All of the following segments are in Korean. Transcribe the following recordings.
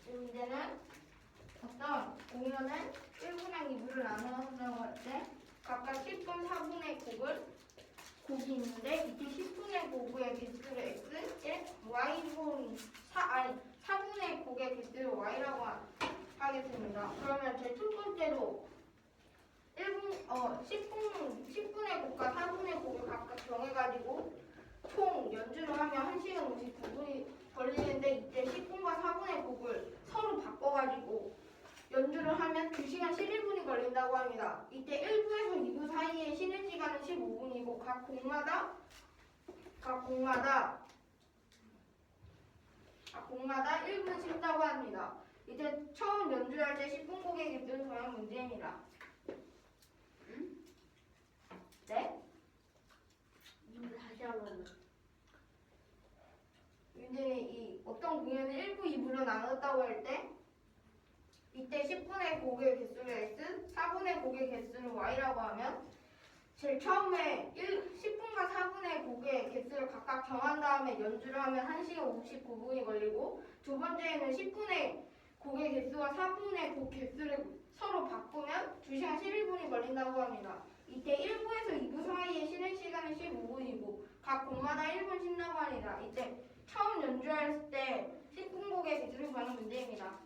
이 문제는 어떤 공연은 1분랑 2부를 나눠서 할 때 각각 10분 4분의 곡이 있는데 이때 10분의 곡의 개수를 x, 1, y분 4분의 곡의 개수를 y라고 하겠습니다. 그러면 제 첫 번째로 10분의 곡과 4분의 곡을 각각 정해가지고 총 연주를 하면 1시간 59분이 걸리는데 이때 10분과 4분의 곡을 서로 바꿔가지고 연주를 하면 2시간 11분이 걸린다고 합니다. 이때 1부에서 2부 사이에 쉬는 시간은 15분이고 각 곡마다 1분 쉰다고 합니다. 이때 처음 연주할 때 10분 곡의 개수를 정한 문제입니다. 네? 다시 한번. 문제는 이 어떤 공연을 1부, 2부로 나눴다고 할 때 이때 10분의 곡의 개수를 x, 4분의 곡의 개수를 y라고 하면 제일 처음에 10분과 4분의 곡의 개수를 각각 정한 다음에 연주를 하면 1시간 59분이 걸리고 두 번째에는 10분의 곡의 개수와 4분의 곡 개수를 서로 바꾸면 2시간 11분이 걸린다고 합니다. 이때 1부에서 2부 사이에 쉬는 시간은 15분이고 각 곡마다 1분 쉰다고 합니다. 이때 처음 연주할 때 10분 곡의 개수를 구하는 문제입니다.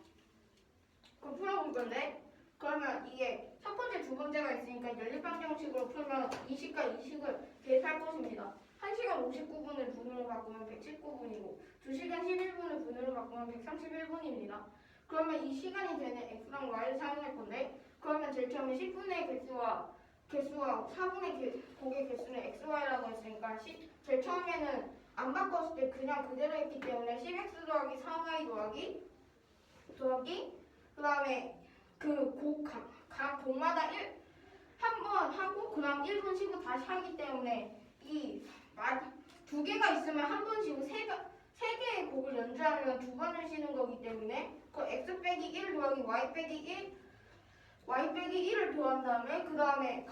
그럼 풀어볼 건데 그러면 이게 첫 번째, 두 번째가 있으니까 연립방정식으로 풀면 이식과 이식을 대입할 것입니다. 1시간 59분을 분으로 바꾸면 119분이고 2시간 11분을 분으로 바꾸면 131분입니다. 그러면 이 시간이 되는 x랑 y를 사용할 건데 그러면 제일 처음에 10분의 개수와 4분의 곡의 개수는 x, y라고 했으니까 제일 처음에는 안 바꿨을 때 그냥 그대로 했기 때문에 10x 더하기 4y 더하기 그 다음에 각 곡마다 한 번 하고 그 다음 1분 쉬고 다시 하기 때문에 이 두 개가 있으면 한 번 쉬고 세 개의 곡을 연주하면 두 번을 쉬는 거기 때문에 그 x 빼기 1 더하기 y 빼기 1을 더한 다음에 그 다음에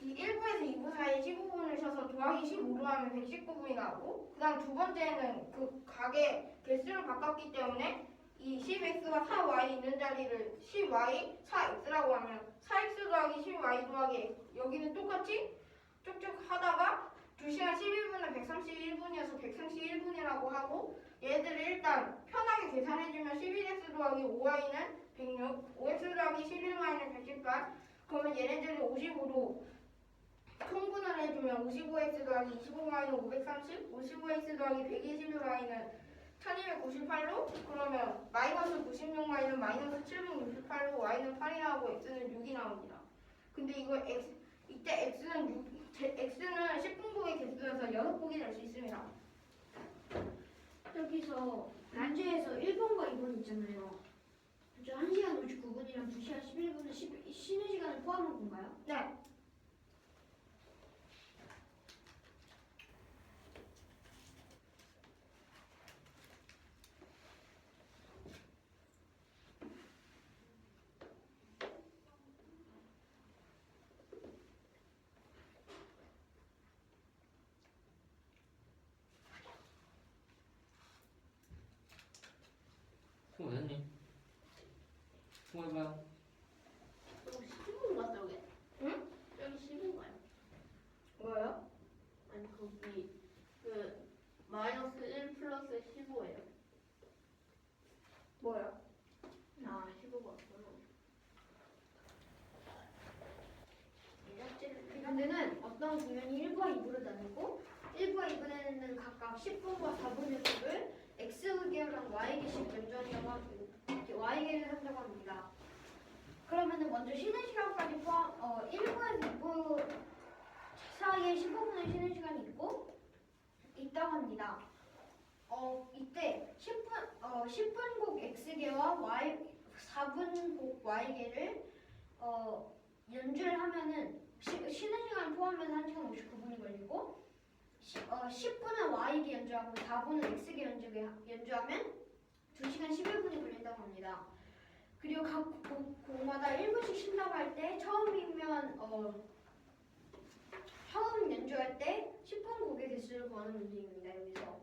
이 1부에서 2부 사이에 15분을 쉬어서 더하기 15로 하면 119분이 나오고 그 다음 두 번째는 그 각의 개수를 바꿨기 때문에 이 10x와 4y 있는 자리를 10y, 4x라고 하면 4x 더하기 10y 더하기 여기는 똑같이 쭉쭉 하다가 2시간 11분은 131분이어서 131분이라고 하고 얘들을 일단 편하게 계산해주면 11x 더하기 5y는 106, 5x 더하기 11y는 118 그러면 얘네들을 55로 통분을 해주면 55x 더하기 25y는 530, 55x 더하기 121y는 1298로 그러면 마이너스 96y는 마이너스 768로 y는 8이 나오고 x는 6이 나옵니다. 근데 이거 이때 x는 10분 곡의 개수여서 6곡이 될 수 있습니다. 여기서 문제에서 1번과 2번 있잖아요. 그죠? 1시간 59분이랑 2시간 11분은 쉬는 시간을 포함한 건가요? 네. 통했니? 통해봐요. 여기 10분 같다 여기? 응? 여기 10분가요? 뭐요? 아니 거기 그 마이너스 1 플러스 15예요. 뭐요? 아 15가 이 문제는 어떤 공연이 1부와 2부로 나누고 1부와 2부에는 각각 10분과 4분의 곡을 X계랑 Y계씩 연주하려고 Y계를 한다고 합니다. 그러면은 먼저 쉬는 시간까지 포함 1부에서 2부 사이에 15분의 쉬는 시간이 있다고 합니다. 이때 10분 곡 X계와 4분 곡 Y계를 연주를 하면은 쉬는 시간 포함해서 1시간 59분이 걸리고 10분은 Y계 연주하고 4분은 X계 연주하면 2시간 11분이 걸린다고 합니다. 그리고 각 곡마다 1분씩 쉰다고 할 때 처음 연주할 때 10분 곡의 개수를 구하는 문제입니다. 여기서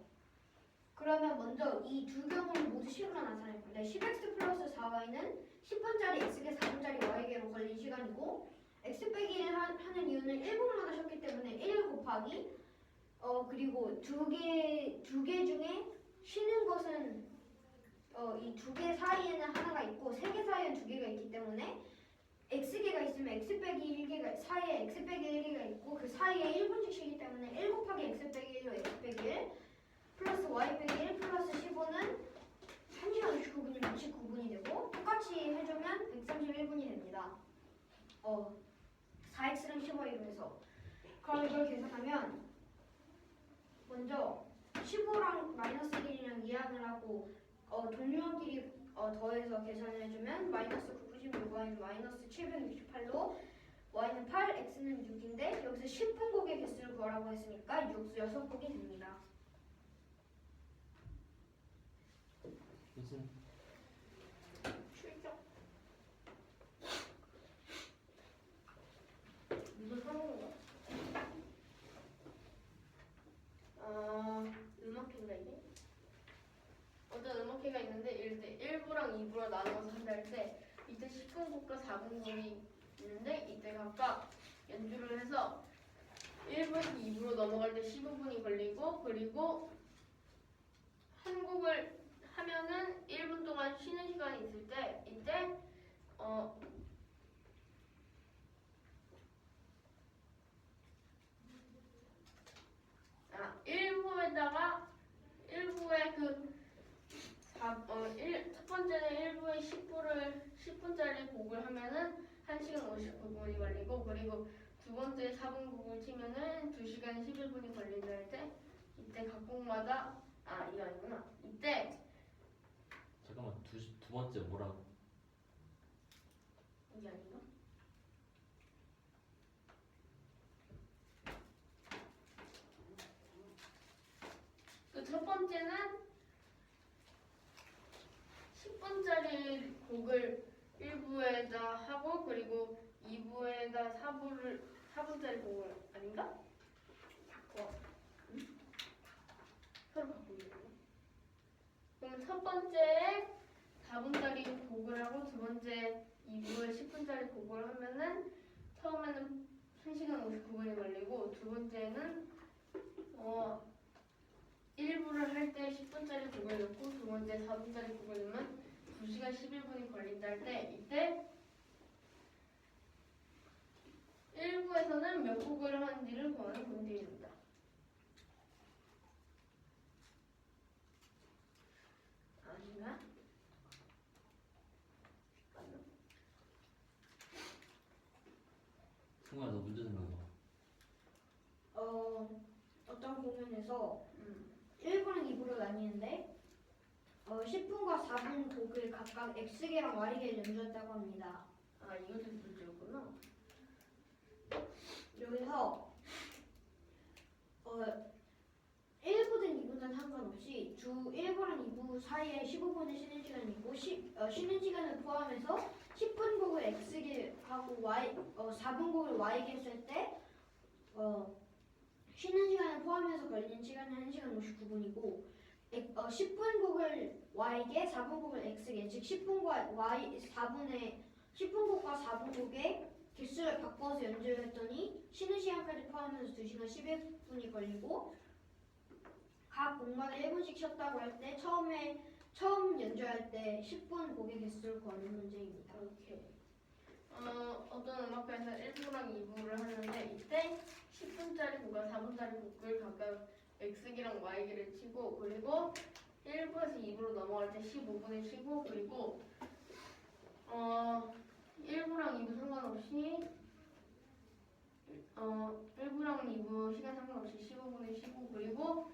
그러면 먼저 이 두 경우를 모두 식으로 나타낼 건데 10x 플러스 4y는 10분짜리 x개 4분짜리 y개로 걸린 시간이고 x 빼기 1 하는 이유는 1분마다 쉬었기 때문에 1 곱하기 그리고 두 개 중에 쉬는 것은 이 두 개 사이에는 하나가 있고 세 개 사이에는 두 개가 있기 때문에 x개가 있으면 x 빼기 1개가 사이에 x 빼기 1개가 있고 그 사이에 1분씩 쉬기 때문에 1 곱하기 x 빼기 1로 x 빼기 1 플러스 y 빼기 1 플러스 15는 1시간 59분이면 29분이 되고 똑같이 해주면 131분이 됩니다. 4x랑 15y로 해서 그럼 이걸 계산하면 먼저 15랑 마이너스 1이랑 이항을 하고 동료끼리 더해서 계산을 해주면 마이너스 996, y는 마이너스 768로 y는 8, x는 6인데 여기서 10분 곡의 개수를 구하라고 했으니까 6곡이 됩니다. 무슨 출격. 이거 사는 거? 음악회가 이게? 어떤 음악회가 있는데 이럴 때 1부랑 2부로 나눠서 한다 할 때 이때 10분 곡과 4분 곡이 있는데 이때 각각 연주를 해서 1분에서 2부로 넘어갈 때 15분이 걸리고 그리고 한 곡을 하면은 1분 동안 쉬는 시간이 있을 때 이때 1부에다가 1부에 첫 번째는 1부에 10분짜리 곡을 하면은 1시간 59분이 걸리고 그리고 두 번째 4분 곡을 치면은 2시간 11분이 걸린다 할 때 이때 각 곡마다 이거 아니구나. 이때 잠깐만 두 번째 뭐라고? 이게 아닌가? 그 첫 번째는 10분짜리 곡을 1부에다 하고 그리고 2부에다 4분짜리 곡을 아닌가? 바꿔. 응? 서로 바꾸기. 그럼 첫 번째에 4분짜리 곡을 하고 두 번째 2부에 10분짜리 곡을 하면은 처음에는 1시간 59분이 걸리고 두 번째는 1부를 할 때 10분짜리 곡을 넣고 두 번째 4분짜리 곡을 넣으면 2시간 11분이 걸린다 할 때 이때 1부에서는 몇 곡을 하는지를 구하는 문제입니다. 아닌가? 승우야 너 문제 생각나. 어떤 공연에서 1부랑 2부로 나뉘는데 10분과 4분 곡을 각각 x개랑 y개를 연주했다고 합니다. 이것도 문제였구나. 여기서 1부든 2부든 상관없이 주 1부랑 2부 사이에 15분의 쉬는 시간이 있고 쉬는 시간을 포함해서 10분 곡을 x개하고 4분 곡을 y개 했을 때 쉬는 시간을 포함해서 걸리는 시간이 1시간 59분이고 10분 곡을 y개, 4분 곡을 x개 즉 10분과 10분 곡과 4분 곡의 개수를 바꿔서 연주를 했더니 쉬는 시간까지 포함해서 2시간 11분이 걸리고 각 곡마다 1분씩 쉬었다고 할 때 처음 연주할 때 10분 곡의 개수를 구하는 문제입니다. 이렇게 어떤 음악회에서 1부랑 2부를 하는데 이때 10분짜리 곡과 4분짜리 곡을 각각 x기랑 y기를 치고 그리고 1부에서 2부로 넘어갈 때 15분을 쉬고 그리고 1부랑 2부 상관없이 1부랑 2부 시간 상관없이 15분을 쉬고 그리고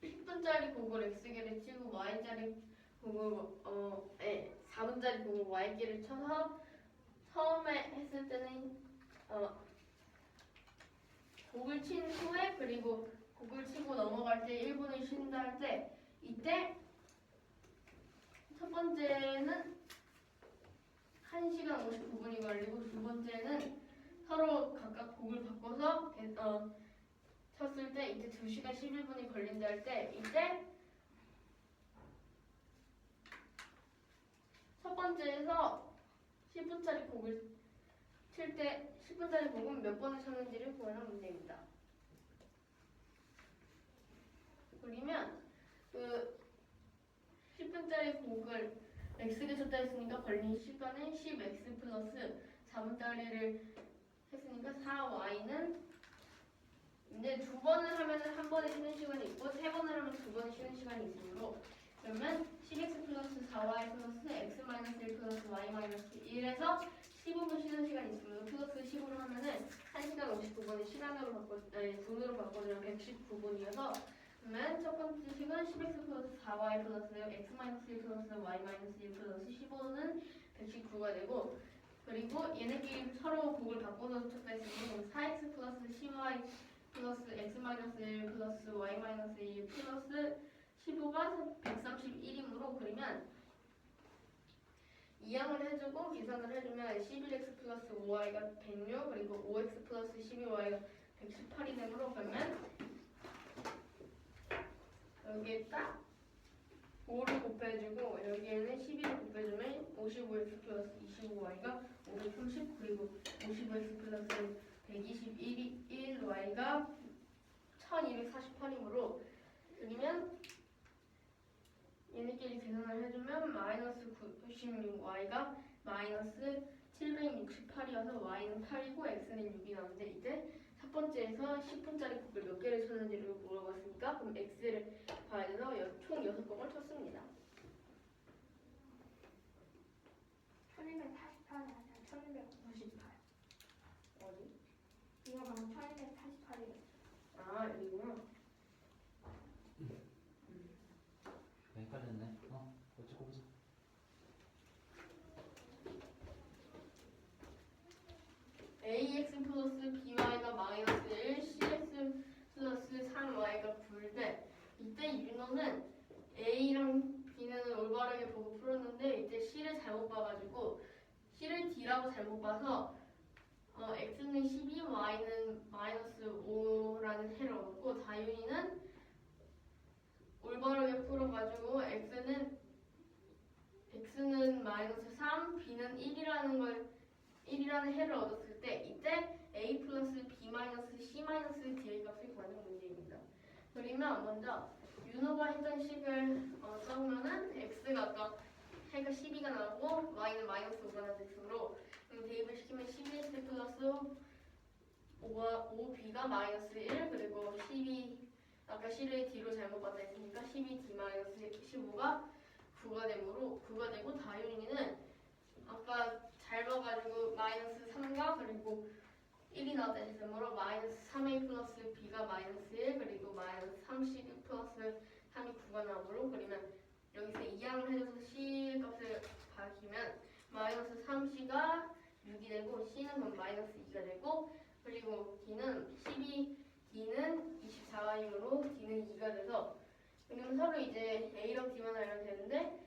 10분짜리 곡을 x기를 치고 y짜리 곡을 4분짜리 곡을 y기를 쳐서 처음에 했을 때는 곡을 친 후에 그리고 곡을 치고 넘어갈 때 1분을 쉰다 할 때 이때 첫 번째는 1시간 59분이 걸리고 두 번째는 서로 각각 곡을 바꿔서 쳤을 때 이때 2시간 11분이 걸린다 할 때 이때 첫 번째에서 10분짜리 곡을 칠 때 10분짜리 곡은 몇 번을 쳤는지를 구하는 문제입니다. 그러면 그 10분짜리 곡을 x가 쳤다 했으니까 걸린 시간은 10x 플러스 4분짜리를 했으니까 4y는 근데 두 번을 하면은 한 번에 쉬는 시간이 있고 세 번을 하면 두 번에 쉬는 시간이 있으므로 그러면 10x 플러스 4y 플러스 x 마이너스 1 플러스 y 마이너스 1에서 15분 쉬는 시간이 있으므로 플러스 15를 하면은 1시간 59분을 시간으로 분으로 바꿔주면 119분이어서 그러면 첫 번째 식은 10x 플러스 4y 플러스 x 마이너스 1 플러스 y 마이너스 1 플러스 15는 119가 되고 그리고 얘네끼리 서로 곡을 바꿔서 쳤다 했으면 4x 플러스 10y 플러스 x 마이너스 1 플러스 y 마이너스 1 플러스 15가 131이므로 그러면 이항을 해주고 계산을 해주면 11x 플러스 5y가 106 그리고 5x 플러스 12y가 118이 되므로 그러면 여기에 딱 5를 곱해주고 여기에는 11을 곱해주면 55x 플러스 25y가 530 그리고 55x 플러스 121y가 1248이므로 그러면 얘네끼리 계산을 해주면 마이너스 96y가 마이너스 768이어서 y는 8이고 x는 6이 나오는데 이제 첫 번째에서 10분짜리 곡을 몇 개를 쳤는지를 물어봤으니까 그럼 x를 봐야 돼서 총 6곡을 쳤습니다. 1248 아니야 1298 어디? 이거 방금 1248이랬어 아 여기구나. 헷갈렸네. 어찌 보자. ax 플러스 by가 마이너스 1, cx 플러스 3y가 9인데 이때 윤호는 a랑 b는 올바르게 보고 풀었는데 이때 c를 잘못 봐가지고 c를 d라고 잘못 봐서 x는 12, y는 마이너스 5라는 해를 얻었고 다윤이는 올바르게 풀어가지고 x는 마이너스 3, b는 1이라는 해를 얻었을 때 이때 a 플러스 b 마이너스 c 마이너스 d의 값을 구하는 문제입니다. 그러면 먼저 윤호가 했던 식을 써보면은 x가 아까 해가 12가 나오고 y는 마이너스 5가 나왔으므로 대입을 시키면 12x 플러스 5b가 마이너스 1 그리고 12 아까 c를 d로 잘못 봤다 했으니까 12d 마이너스 15가 9가 되고 다윤이는 아까 잘 봐가지고 마이너스 3과 그리고 1이 나왔다 했으므로 마이너스 3a 플러스 b가 마이너스 1 그리고 마이너스 30 플러스 3이 9가 나오므로 그러면 여기서 이항을 해줘서 c 값을 밝히면 마이너스 3c가 6이 되고 c는 그럼 마이너스 2가 되고 그리고 d는 24y이므로 d는 2가 돼서 그러면 서로 이제 a랑 b만 알면 되는데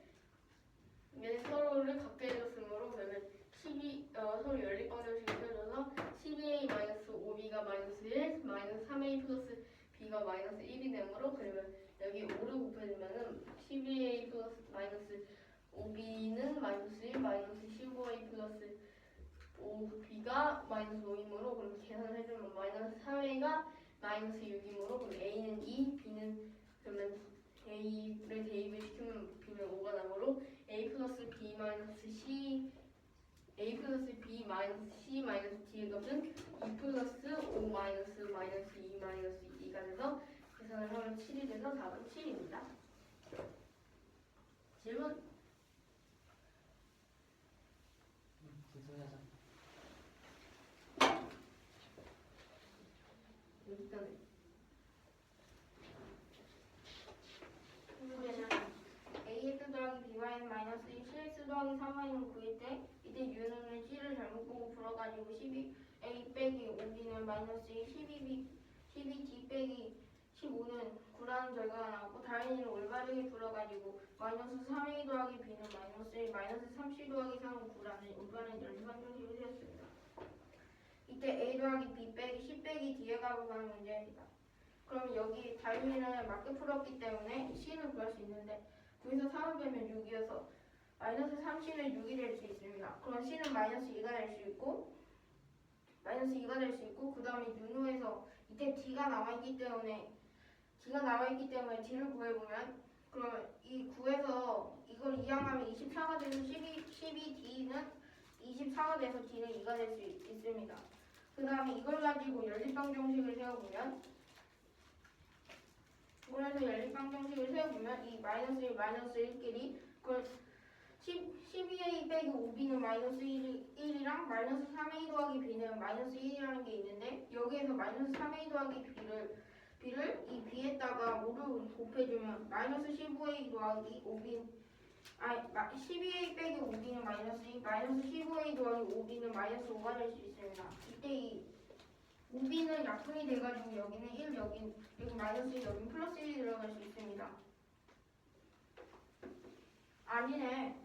얘네 서로를 갖게 해줬으므로 그러면 서로 연립방정식을 펴줘서 12a-5b가 마이너스 1 마이너스 3a 플러스 b가 마이너스 1이 되므로 그러면 여기 5를 곱해주면은 12a 플러스 마이너스 5b는 마이너스 1 마이너스 15a 플러스 5b가 마이너스 5이므로 그럼 계산을 해주면 마이너스 3a가 마이너스 6이므로 그럼 a는 2, b는 그러면 a를 대입을 시키면 b는 5가 나므로 a 플러스 b 마이너스 c a 플러스 b 마이너스 c 마이너스 d의 값은 2 플러스 5 마이너스 마이너스 2 마이너스 2가 돼서 계산을 하면 7이 돼서 답은 7입니다. 질문? 진솔하자. 여기까지. ax 더하기 by는 마이너스 1, cx 더하기 3y는 9일 때 이때 유는 c를 잘못 보고 불어가지고 12a 빼기 5b는 마이너스 1, 12d 빼기 15는 9라는 결과가 나오고 다른이는 올바르게 불어가지고 마이너스 3a 더하기 b는 마이너스 1, 마이너스 3c 더하기 3은 9라는 올바른 연립방정식을 세웠습니다. 이때 a 더하기 b 빼기 10 빼기 d의 값을 구하는 문제입니다. 그럼 여기 달미는 맞게 풀었기 때문에 C는 구할 수 있는데 9에서 3을 빼면 6이어서 마이너스 3C는 6이 될 수 있습니다. 그럼 C는 마이너스 2가 될 수 있고 그 다음에 윤호에서 이때 D가 남아있기 때문에 D를 구해보면 그럼 이 9에서 이걸 이항하면 24가 돼서 12D는 24가 돼서 D는 2가 될 수 있습니다. 그 다음에 이걸 가지고 연립방정식을 세워보면 이 마이너스 1, 마이너스 1끼리 그걸 12a 빼기 5b는 마이너스 1이랑 마이너스 3a 더하기 b는 마이너스 1이라는 게 있는데 여기에서 마이너스 3a 더하기 b를 이 b에다가 5를 곱해주면 마이너스 15a 더하기 5b 12a 빼기 5b는 마이너스 2, 마이너스 15a 더하기 5b는 마이너스 5가 될 수 있습니다. 이때 이 5b는 약분이 돼가지고 여기는 1, 여기 마이너스 1, 여기 플러스 1이 들어갈 수 있습니다. 아니네.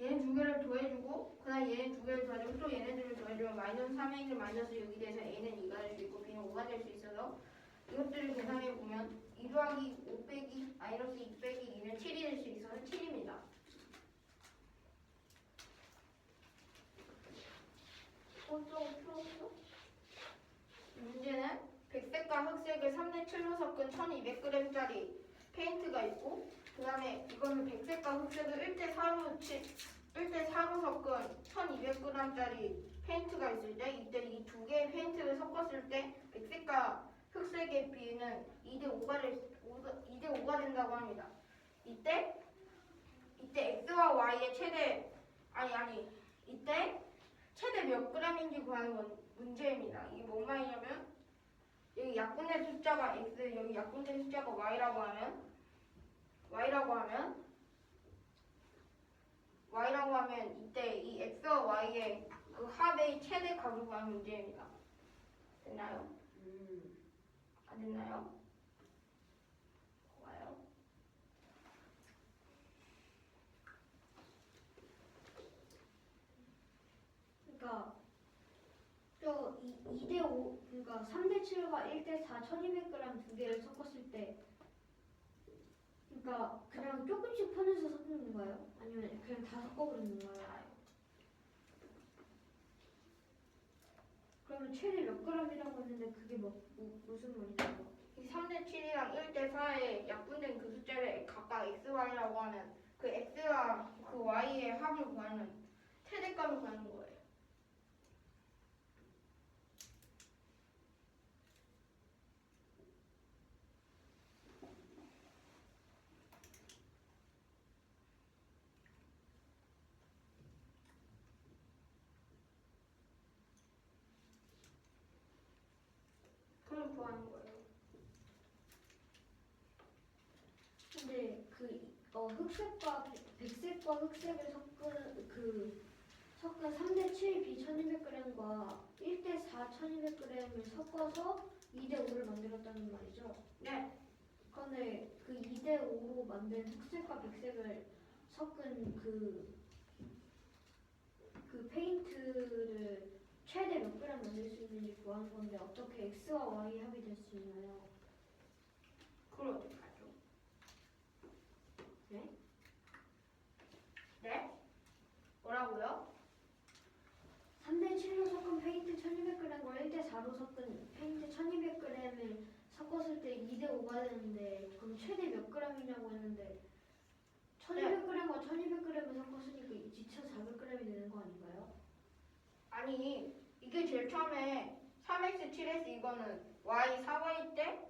얘네 두 개를 더해주고 그다음 얘네 두 개를 더해주고 또 얘네들을 더해주면 마이너스 3a 마이너스 6이 돼서 a는 2가 될 수 있고 b는 5가 될 수 있어서 이것들을 계산해보면 2 더하기 5 빼기 마이너스 2 빼기 2는 7이 될 수 있어서 7입니다. 문제는 백색과 흑색을 3대 7로 섞은 1200g짜리 페인트가 있고 그 다음에 이거는 백색과 흑색을 1대 4로 섞은 1200g짜리 페인트가 있을 때 이때 이 두 개의 페인트를 섞었을 때 백색과 흑색의 비는 2대5가 된다고 합니다. 이때 x와 y의 이때 최대 몇 g인지 구하는 문제입니다. 이게 뭔 말이냐면 여기 약분된 숫자가 x, 여기 약분된 숫자가 y라고 하면 이때 이 x와 y의 그 합의 최대 값을 구하는 문제입니다. 됐나요? 안 됐나요? 좋아요. 그러니까 저 2대 5 그러니까 3대 7과 1대 4 1200g 두 개를 섞었을 때 그러니까 그냥 조금씩 퍼내서 섞는 건가요? 아니면 그냥 다 섞어버리는 건가요? 그러면 최대 몇 g이라고 했는데 그게 무슨 말이죠? 이 3대 7이랑 1대 4의 약분된 그 숫자를 각각 xy라고 하면 그 x와 그 y의 합을 구하는 최대값을 구하는 거예요. 그걸 구하는 거예요. 근데 흑색과 백색과 흑색을 섞은 3대 7 B 1200g과 1대 4 1200g을 섞어서 2대 5를 만들었다는 말이죠. 네. 그런데 그 2대 5로 만든 흑색과 백색을 섞은 그 페인트를 최대 몇 g 만들 수 있는지 구하는 건데 어떻게 x와 y 합이 될 수 있나요? 그걸 어떻게 하죠? 네? 네? 뭐라고요? 3대 7로 섞은 페인트 1200g과 1대 4로 섞은 페인트 1200g을 섞었을 때 2대 5가 되는데 그럼 최대 몇 g이냐고 했는데 1200g과 1200g을 섞었으니까 지쳐 400g이 되는 거 아닌가요? 아니 이게 제일 처음에 3x, 7x 이거는 y, 4y 이때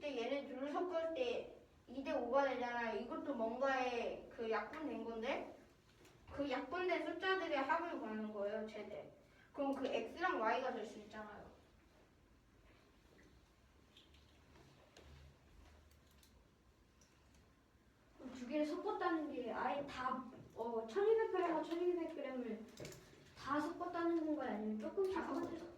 얘네 둘을 섞을 때 2대 5가 되잖아요. 이것도 뭔가에 그 약분된 건데 그 약분된 숫자들의 합을 구하는 거예요, 최대. 그럼 그 x랑 y가 될 수 있잖아요. 그럼 두 개를 섞었다는 게 아예 다 1200g과 1200g을 다 섞었다는 건가요? 아니면 조금씩 다 섞었죠. 섞었어요?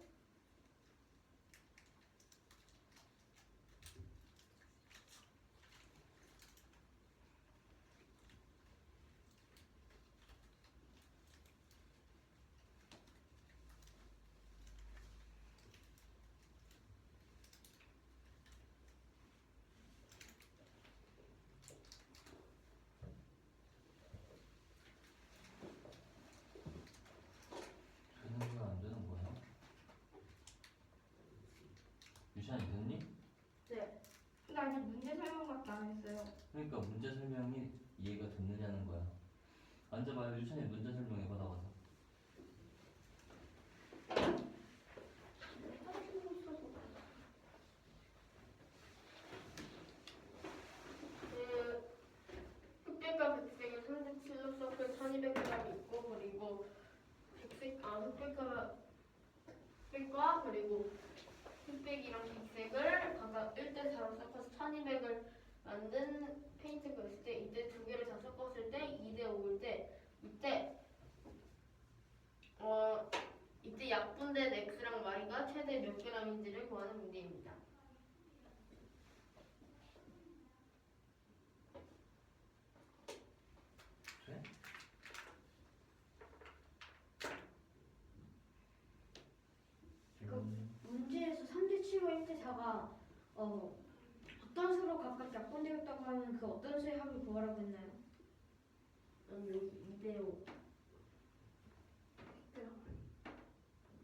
아직 문제 설명밖에 안 했어요. 그러니까 문제 설명이 이해가 됐느냐는 거야. 앉아봐요. 유찬이 문제 설명해봐 나가서. 그 흑백과 백색의 37로 서클 1200g이 있고 그리고 흑백과 그리고 흑백이랑 백색을 각각 1대4로 섞어서 1200을 만든 페인트가 있을 때 이때 두 개를 다 섞었을 때 2대5일 때 이때 약분된 x랑 y가 최대 몇 g인지를 구하는 문제입니다. 그래? 문제에서 3대7과 1대4가 어떤 수로 각각 약분되었다고 하면 그 어떤 수의 합을 구하라고 했나요? 여기 2대5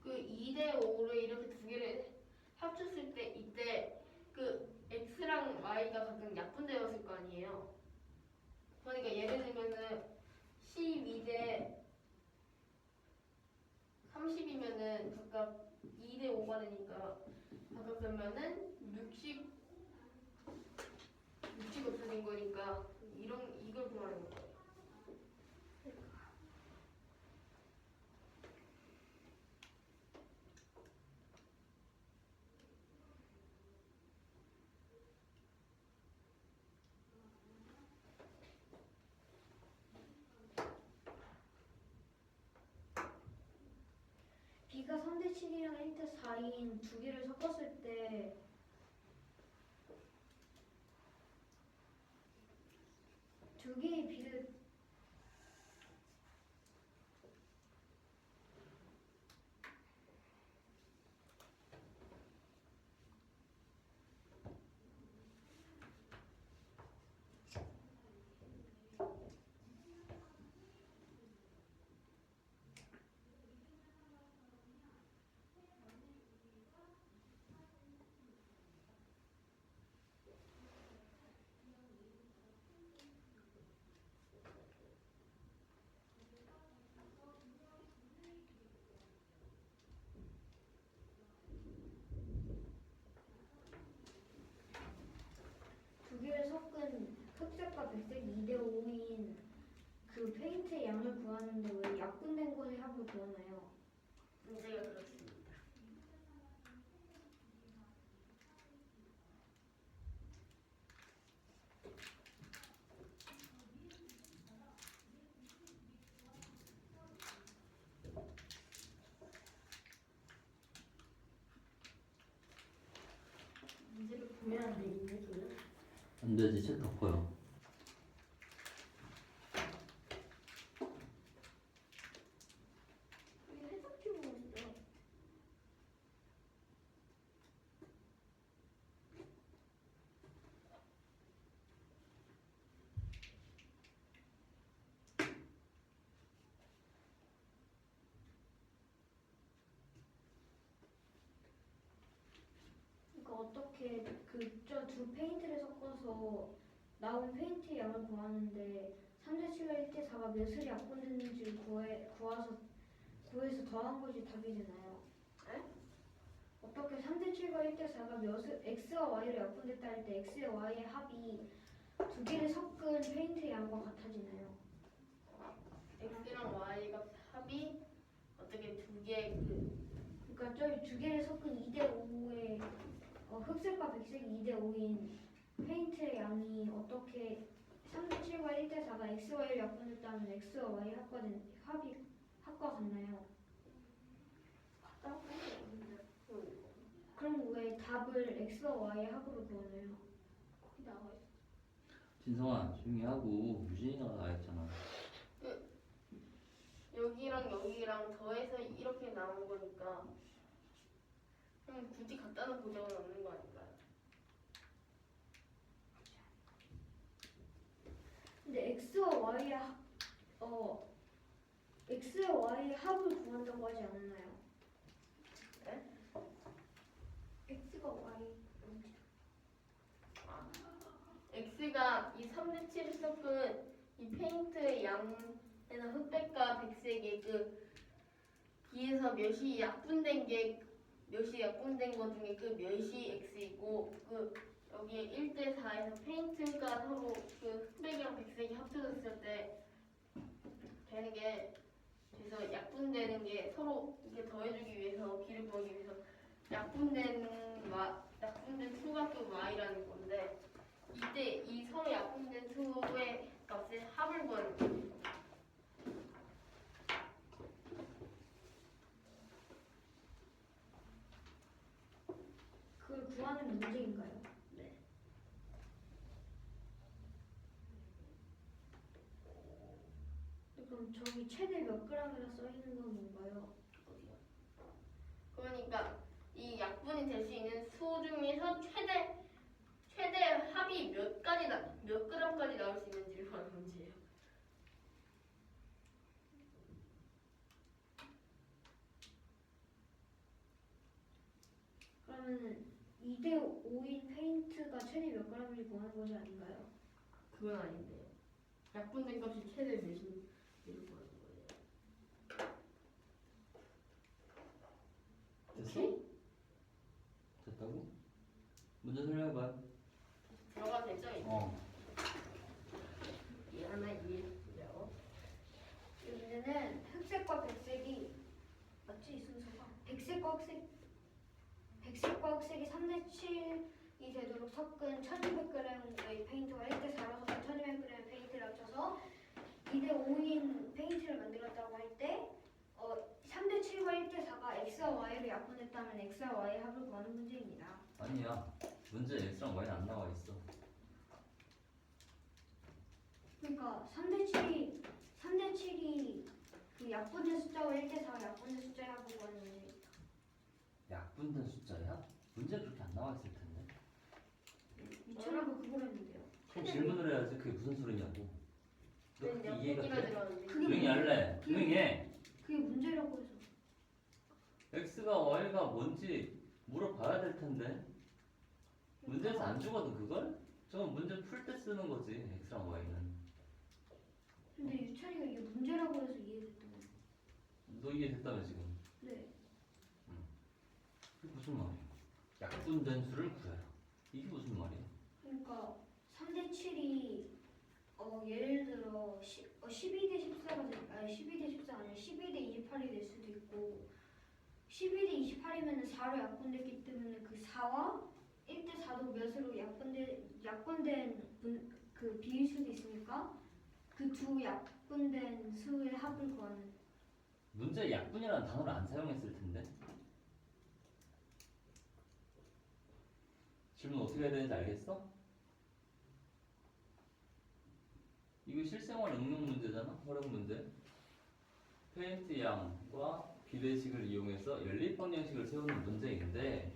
그 2대5를 이렇게 두 개를 합쳤을 때 이때 그 x랑 y가 각각 약분되었을 거 아니에요. 그러니까 예를 들면은 12대 30이면은 각각 2대5가 되니까 각각 그러면은 60 없어진 거니까 이걸 구하는 거예요. b가 3대7이랑 1대4인 두 개를 섞었을 때 두 개의 b를 섞은 흑색과 백색 2대5인 그 페인트의 양을 구하는데 왜 약분된 것의 합을 구하나요? 문제가 그렇습니다. 문제를 보면 안 되는데 지금? 안 되지. 책 덮어요. 이게 해석지 보고 있어. 그러니까 어떻게 저 두 페인트를 섞어서 나온 페인트의 양을 구하는데 3대7과 1대4가 몇을 약분됐는지를 구해서 더한 것이 답이 되나요? 에? 어떻게 3대7과 1대4가 x와 y로 약분됐다 할 때 x와 y의 합이 두 개를 섞은 페인트의 양과 같아지나요? x랑 y가 합이 어떻게 그러니까 저희 두 개를 섞은 2대5의 흑색과 백색이 2대5인 페인트의 양이 어떻게 3대7과 1대4가 x와 1을 약분했다면 x와 y 합과 같나요? 같다고 했는데 그럼 왜 답을 x와 y의 합으로 구하나요? 거기 나와 있어. 진성아 조용히 하고 유진이가 나왔잖아. 여기랑 여기랑 더해서 이렇게 나온 거니까 그냥 굳이 갖다는 보장은 없는 거 아닌가요? 근데 x와 y의 합을 구한다고 하지 않았나요? 네? x가 y 아, x가 이 3대 7을 섞은 이 페인트의 양에서 흑백과 백색의 그 비에서 몇이 약분된 것 중에 그 몇이 x이고 그 여기에 1대 4에서 페인트가 서로 그 흑백이랑 백색이 합쳐졌을 때 되는 게 그래서 약분되는 게 서로 이게 더해주기 위해서 비를 구하기 위해서 약분된 수가 그 y라는 건데 이때 이 서로 약분된 수의 값의 합을 구하는 거예요. 그걸 구하는 문제인가요? 네. 그럼 저기 최대 몇 g이라 써 있는 건 뭔가요? 어디요? 그러니까 이 약분이 될 수 있는 수 중에서 최대 합이 몇 g까지 나올 수 있는지를 구하는 문제예요. 그러면은 2대 5인 페인트가 최대 몇 g인지 구하는 것이 아닌가요? 그건 아닌데요. 약분된 값이 최대 몇인지를 구하는 거예요. 됐어? 됐다고? 문제 설명해봐요. 들어가 되죠 이제? 이 하나 이해해요. 이 문제는 흑색과 백색이 맞지 이 순서가? 백색과 흑색이 3대 7이 되도록 섞은 1200g의 페인트와 1대 4로 섞은 1200g의 페인트를 합쳐서 2대 5인 페인트를 만들었다고 할 때 3대 7과 1대 4가 x와 y로 약분했다면 x와 y의 합을 구하는 문제입니다. 아니야. 문제 x랑 y는 안 나와 있어. 그러니까 3대 7이 그 약분된 숫자와 1대 4가 약분된 숫자의 합을 구하는 문제입니다. 약분된 숫자야? 문제 그렇게 안 나와 있을 텐데. 이천하고 그걸 했는데요. 그럼 질문을 해야지. 그게 무슨 소리냐고. 너 그게 이해가 약분이라 돼? 들었는데 조용히 할래. 조용히 해. 그게 문제라고 해서. x가 y가 뭔지 물어봐야 될 텐데. 문제에서 안 주거든 그걸? 저건 문제 풀 때 쓰는 거지. x랑 y는. 근데 유찬이가 이게 문제라고 해서 이해됐던 거예요. 너 이해됐다며 지금? 네. 그게 무슨 말이야? 약분된 수를 구해라. 이게 무슨 말이야? 그러니까 3대 7이 예를 들어 12대 14가 아니 12대 14 아니라 12대 28이 될 수도 있고 12대 28이면 4로 약분됐기 때문에 그 4와 1대 4도 몇으로 약분된 그 비일 수도 있으니까 그 두 약분된 수의 합을 구하는. 문제 약분이라는 단어를 안 사용했을 텐데. 질문 어떻게 해야 되는지 알겠어? 이거 실생활 응용 문제잖아? 활용 문제. 페인트 양과 비례식을 이용해서 연립방정식을 세우는 문제인데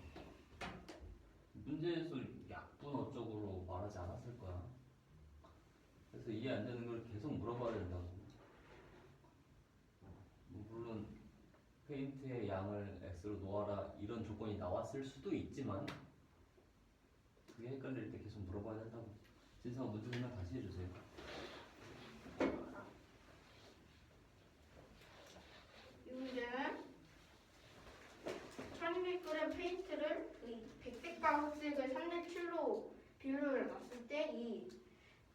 문제에서 약분 어쩌고로 말하지 않았을 거야. 그래서 이해 안 되는 걸 계속 물어봐야 된다고. 물론 페인트의 양을 x로 놓아라 이런 조건이 나왔을 수도 있지만 그게 헷갈릴 때 계속 물어봐야 된다고. 진성아 문제 설명 다시 해주세요. 이 문제는 1200g 페인트를 이 백색과 흑색을 3대 7로 비율을 놨을 때 이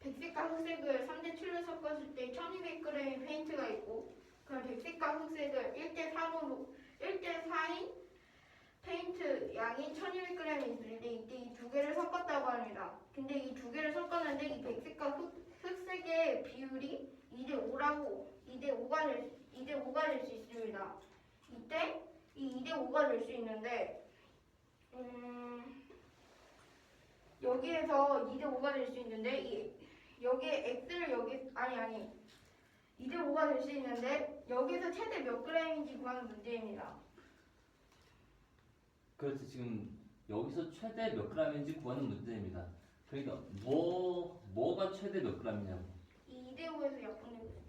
백색과 흑색을 3대 7로 섞었을 때 1200g의 페인트가 있고 그럼 백색과 흑색을 1대 4인 페인트 양이 1200g이 있는데 이때 이 두 개를 섞었다고 합니다. 근데 이 두 개를 섞었는데 이 백색과 흑색의 비율이 2대 5가 될 수 있습니다. 이때 이 2대 5가 될 수 있는데 여기에서 2대 5가 될 수 있는데 여기에 x를 2대 5가 될 수 있는데 여기서 최대 몇 g인지 구하는 문제입니다. 그렇지 지금 여기서 최대 몇 g인지 구하는 문제입니다. 그러니까 뭐가 최대 몇 g이냐고. 이 2대 5에서 약분된 거죠.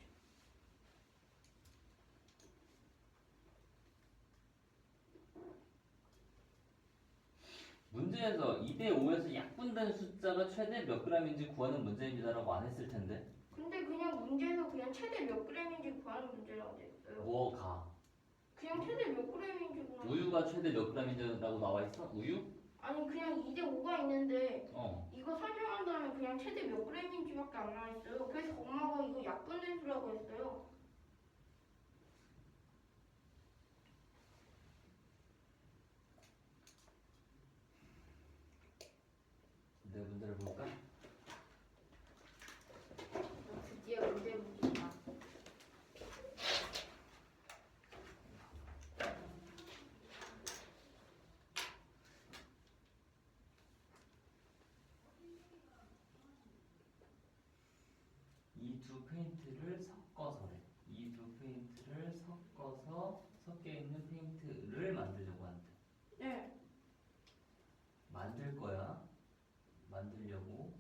문제에서 2대5에서 약분된 숫자가 최대 몇 g인지 구하는 문제입니다라고 안 했을 텐데. 근데 그냥 문제에서 그냥 최대 몇 g인지 구하는 문제라고 돼 있어요. 뭐가? 그냥 최대 몇 g인지 구하는. 우유가 최대 몇 g인지라고 나와 있어? 우유? 아니 그냥 2대 5가 있는데 어. 이거 설명한 다음에 그냥 최대 몇 g인지밖에 안 나와 있어요. 그래서 엄마가 이거 약분된 수라고 했어요. 내 문제를 볼까? 드디어 문제 문제다. 이 두 페인트를 섞어서래. 이 두 페인트를 섞어서 섞여 있는 페인트를 만들려고 하는데. 네. 만들 거야. 만들려고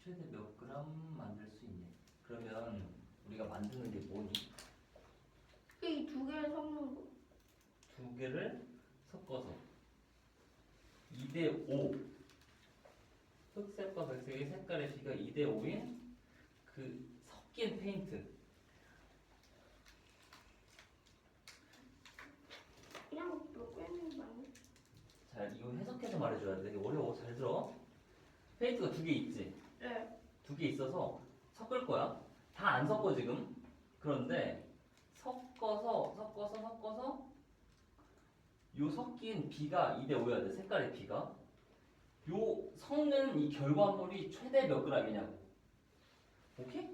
최대 몇 그램 만들 수 있니? 그러면 우리가 만드는 게 뭐니? 이 두 개를 섞는 거. 두 개를 섞어서 2대5 흑색과 백색의 색깔의 비가 2대5인 그 섞인 페인트. 그냥 몇 g인지 말고. 잘 이거 해석해서 말해줘야 돼. 이게 어려워. 잘 들어. 페인트가 두 개 있지? 네. 두 개 있어서 섞을 거야. 다 안 섞어 지금. 그런데 섞어서 요 섞인 B가 2대5여야 돼. 색깔의 B가. 요 섞는 이 결과물이 최대 몇 g이냐고. 오케이?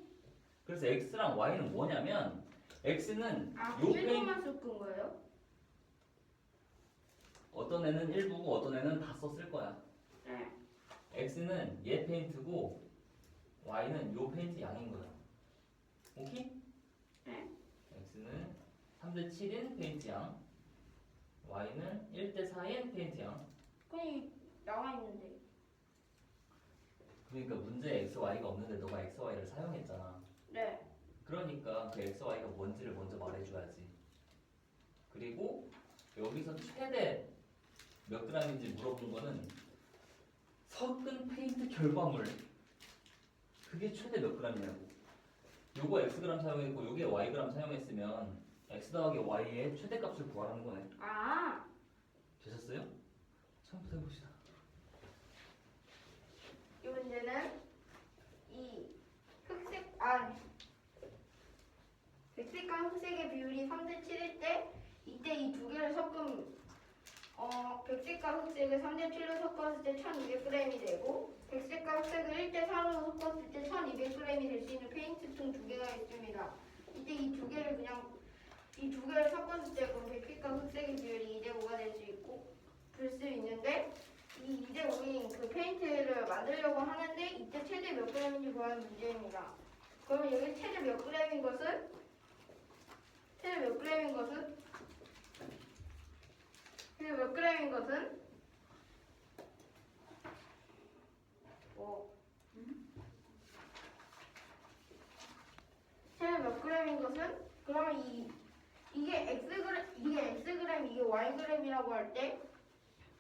그래서 X랑 Y는 뭐냐면 X는 아, 요 페인트 일부만 섞은 거예요? 어떤 애는 일부고 어떤 애는 다 썼을 거야. 네. X는 얘 페인트고 Y는 요 페인트 양인 거야. 오케이? 네. X는 3대 7인 페인트 양, Y는 1대 4인 페인트 양. 그냥 나와 있는데. 그러니까 문제에 X, Y가 없는데 너가 X, Y를 사용했잖아. 네. 그러니까 그 X, Y가 뭔지를 먼저 말해줘야지. 그리고 여기서 최대 몇 g인지 물어본 거는 섞은 페인트 결과물. 그게 최대 몇 g이냐고. 요거 X g 사용했고 요게 Y g 사용했으면 X 더하기 Y의 최대값을 구하라는 거네. 아, 되셨어요? 처음부터 해봅시다. 이 문제는 이 백색과 흑색의 비율이 3대 7일 때 이때 이 두 개를 섞으면 백색과 흑색을 3대 7로 섞었을 때 1200g이 되고 백색과 흑색을 1대 4로 섞었을 때 1200g이 될 수 있는 페인트통 두 개가 있습니다. 이때 이 두 개를 섞었을 때 그럼 백색과 흑색의 비율이 2대 5가 될 수 있고 될 수 있는데 이 2대 5인 그 페인트를 만들려고 하는데 이때 최대 몇 g인지 구하는 문제입니다. 그러면 여기 최대 몇 g인 것은 그러면 이게 xg 이게 yg이라고 할 때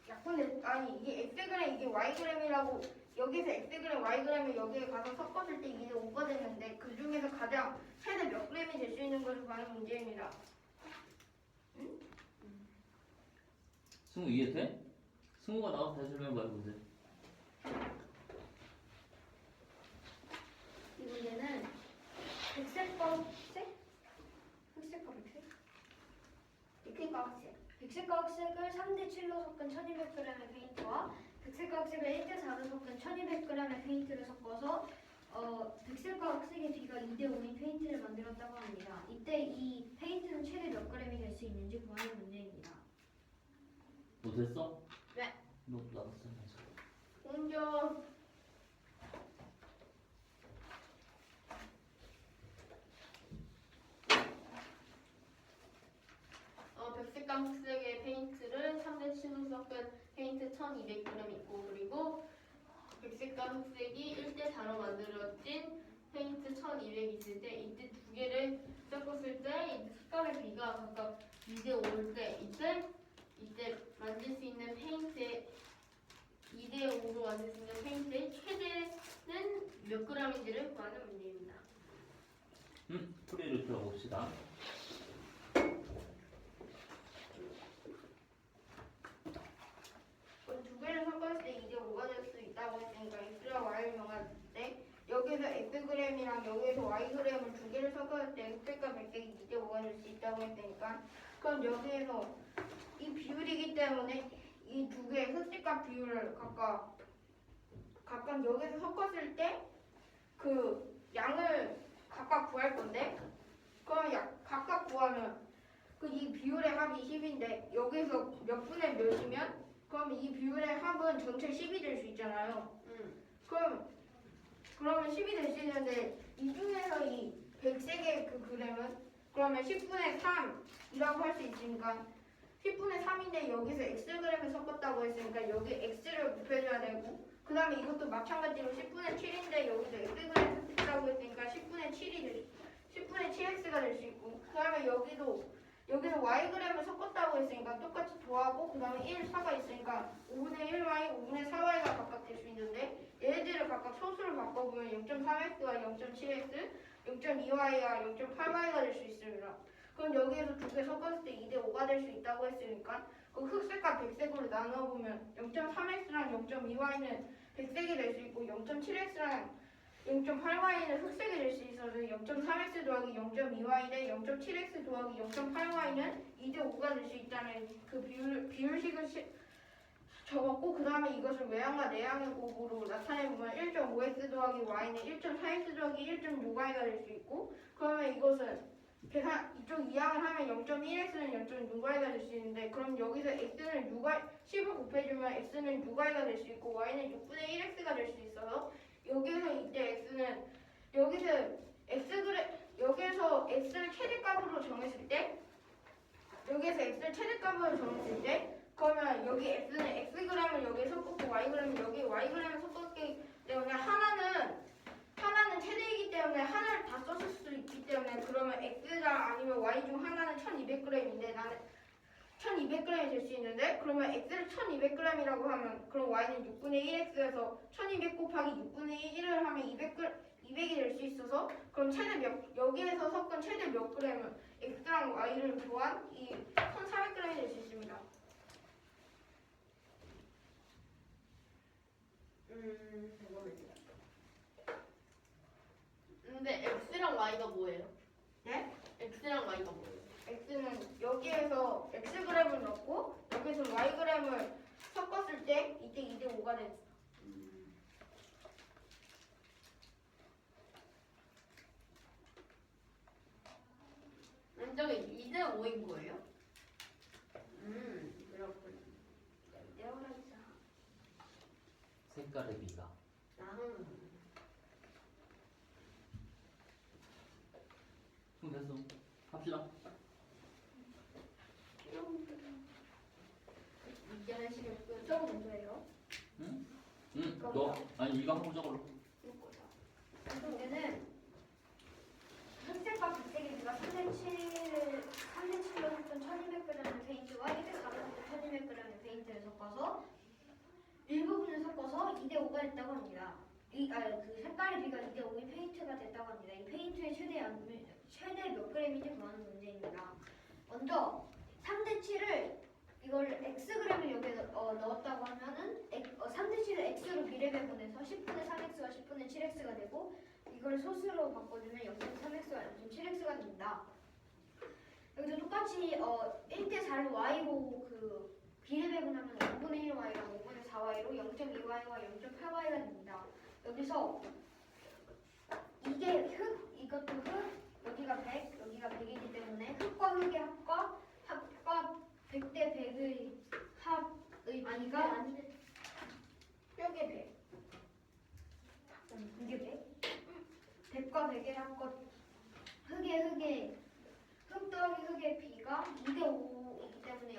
약분돼 아니 이게 xg 이게 yg이라고 여기서 xg yg을 여기에 가서 섞었을 때 이게 5가 됐는데 그 중에서 가장 최대 몇 g이 될 수 있는 것을 구하는 문제입니다. 승우 이해돼? 승우가 나가서 다시 설명해봐요 문제. 이 문제는 백색과 흑색? 흑색과 백색? 백색과 흑색. 백색과 흑색을 3대 7로 섞은 1200g의 페인트와 백색과 흑색을 1대 4로 섞은 1200g의 페인트를 섞어서 백색과 흑색의 비가 2대 5인 페인트를 만들었다고 합니다. 이때 이 페인트는 최대 몇 g이 될 수 있는지 구하는 문제입니다. 너 됐어? 네. 너 나갔어. 먼저 백색과 흑색의 페인트를 3대 7로 섞은 페인트 1200g 있고 그리고 백색과 흑색이 1대 4로 만들어진 페인트 1200 있을 때 이때 두 개를 섞었을 때 이때 색깔의 비가 각각 2대 5일 때 이때 만들 수 있는 페인트의 2대 5로 만들 수 있는 페인트의 최대는 몇 g인지를 구하는 문제입니다. 풀이를 들어봅시다. 그럼 두 개를 섞었을 때 2대 5가 될 수 있다고 했으니까 x랑 y를 정할 때 여기서 xg이랑 여기서 yg을 두 개를 섞었을 때 흑백과 백색이 2대 5가 될 수 있다고 했으니까 그럼 여기에서 이 비율이기 때문에 이 두 개의 흑색과 비율을 각각 여기서 섞었을 때 그 양을 각각 구할 건데 그럼 각각 구하면 그 이 비율의 합이 10인데 여기서 몇 분의 몇이면 그럼 이 비율의 합은 전체 10이 될 수 있잖아요. 그러면 10이 될 수 있는데 이 중에서 이 백색의 그 그램은 그러면 10분의 3이라고 할 수 있으니까 10분의 3인데 여기서 xg을 섞었다고 했으니까 여기 x를 곱해줘야 되고 그 다음에 이것도 마찬가지로 10분의 7인데 여기서 xg를 섞었다고 했으니까 10분의 7x가 될 수 있고 그 다음에 여기서 yg을 섞었다고 했으니까 똑같이 더하고 그 다음에 1, 4가 있으니까 5분의 1y, 5분의 4y가 각각 될 수 있는데 얘네들을 각각 소수를 바꿔보면 0.3x와 0.7x, 0.2y와 0.8y가 될 수 있습니다. 그럼 여기에서 두 개 섞었을 때 2대 5가 될 수 있다고 했으니까 그 흑색과 백색으로 나눠보면 0.3x랑 0.2y는 백색이 될 수 있고 0.7x랑 0.8y는 흑색이 될 수 있어서 0.3x 더하기 0.2y는 0.7x 더하기 0.8y는 2대 5가 될 수 있다는 그 비율식을 적었고 그 다음에 이것을 외양과 내양의 곱으로 나타내보면 1.5x 더하기 y는 1.4x 더하기 1.6y가 될 수 있고 그러면 이것은 이쪽 이항을 하면 0.1x는 0.6y가 될 수 있는데 그럼 여기서 x는 10을 곱해주면 x는 6y가 될 수 있고 y는 6분의 1x가 될 수 있어서 여기서 이때 x는 여기서 x를 최대값으로 정했을 때 그러면 여기 x는 xg을 여기에 섞었고 yg을 여기 yg을 섞었기 때문에 하나는 최대이기 때문에 하나를 다 썼을 수 있기 때문에 그러면 x랑 아니면 y 중 하나는 1200g인데 나는 1200g이 될 수 있는데 그러면 x를 1200g이라고 하면 그럼 y는 6분의 1x에서 1200 곱하기 6분의 1을 하면 200이 될 수 있어서 그럼 여기에서 섞은 최대 몇 g은 x랑 y를 더한 이 1400g이 될 수 있습니다. 잠깐만요. 근데 x랑 y가 뭐예요? 네? x랑 y가 뭐예요? x는 여기에서 xg을 넣고 여기서 yg을 섞었을 때 이때 2대 5가 됩니다. 저기 2대 5인 거예요? 그렇군요. 색깔의 비가. 됐어. 합시다. 이제는 시간 끝. 저거 먼저 해요. 너 아니 이거 하고 저걸로. 이제는 흑색과 백색의 비가 3대7로 섞은 1200g의 페인트와 1대 4로 섞은 1200g의 페인트를 섞어서 일부분을 섞어서 2대 5가 됐다고 합니다. 그 색깔의 비가 2대 5의 페인트가 됐다고 합니다. 이 페인트의 최대 몇 g인지 구하는 문제입니다. 먼저 3대7을 이걸 xg을 여기에 넣었다고 하면은 3대7을 x로 비례배분해서 10분의 3x와 10분의 7x가 되고 이걸 소수로 바꿔주면 0.3x와 0.7x가 됩니다. 여기도 똑같이 1대 4를 y로 그 비례배분하면 5분의 1y랑 5분의 4y로 0.2y와 0.8y가 됩니다. 여기서 이게 흑, 이것도 흑, 여기가 100, 여기가 100이기 때문에 흑과 흑의 합과 100대 100의 합의 비가 뼈게 100. 이게 100? 100과 100의 합과 흑 더하기 흑의 비가 2대 5이기 때문에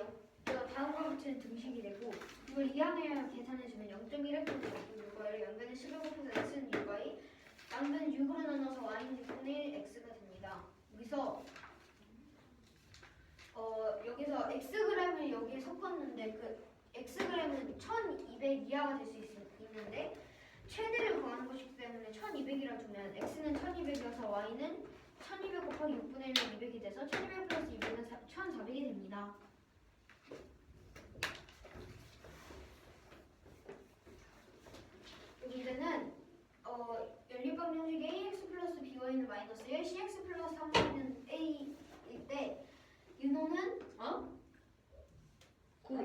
다음과 같은 등식이 되고 이걸 이항을 계산해주면 0.1x는 6y를 양변에 10을 곱해서 x는 6y 양변 6으로 나눠서 y는 6분의 1 x가 됩니다. 여기서 xg을 여기에 섞었는데 그 xg은 1200 이하가 될 수 있는데 최대를 구하는 것이기 때문에 1200이라 두면 x는 1200이어서 y는 1200 곱하기 6분의 1은 200이 돼서 1200 플러스 200은 1400이 됩니다. 이 문제는 연립방 정식 ax 플러스 by는 마이너스 1, cx 플러스 3y는 a일 때 윤호는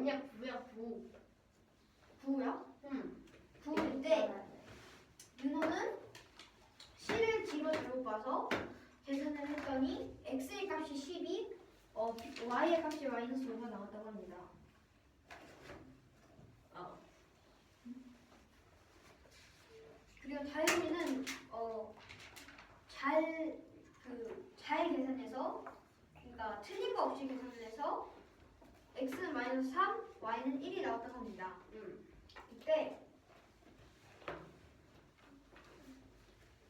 아니야 9야 9. 9야? 응. 9일 때 윤호는 c를 뒤로 잘못 봐서 계산을 했더니 x의 값이 12, y의 값이 마이너스 5가 나왔다고 합니다. 그리고 다현이는 잘 계산해서 그러니까 틀린 거 없이 계산을 해서 x는 마이너스 3, y는 1이 나왔다고 합니다.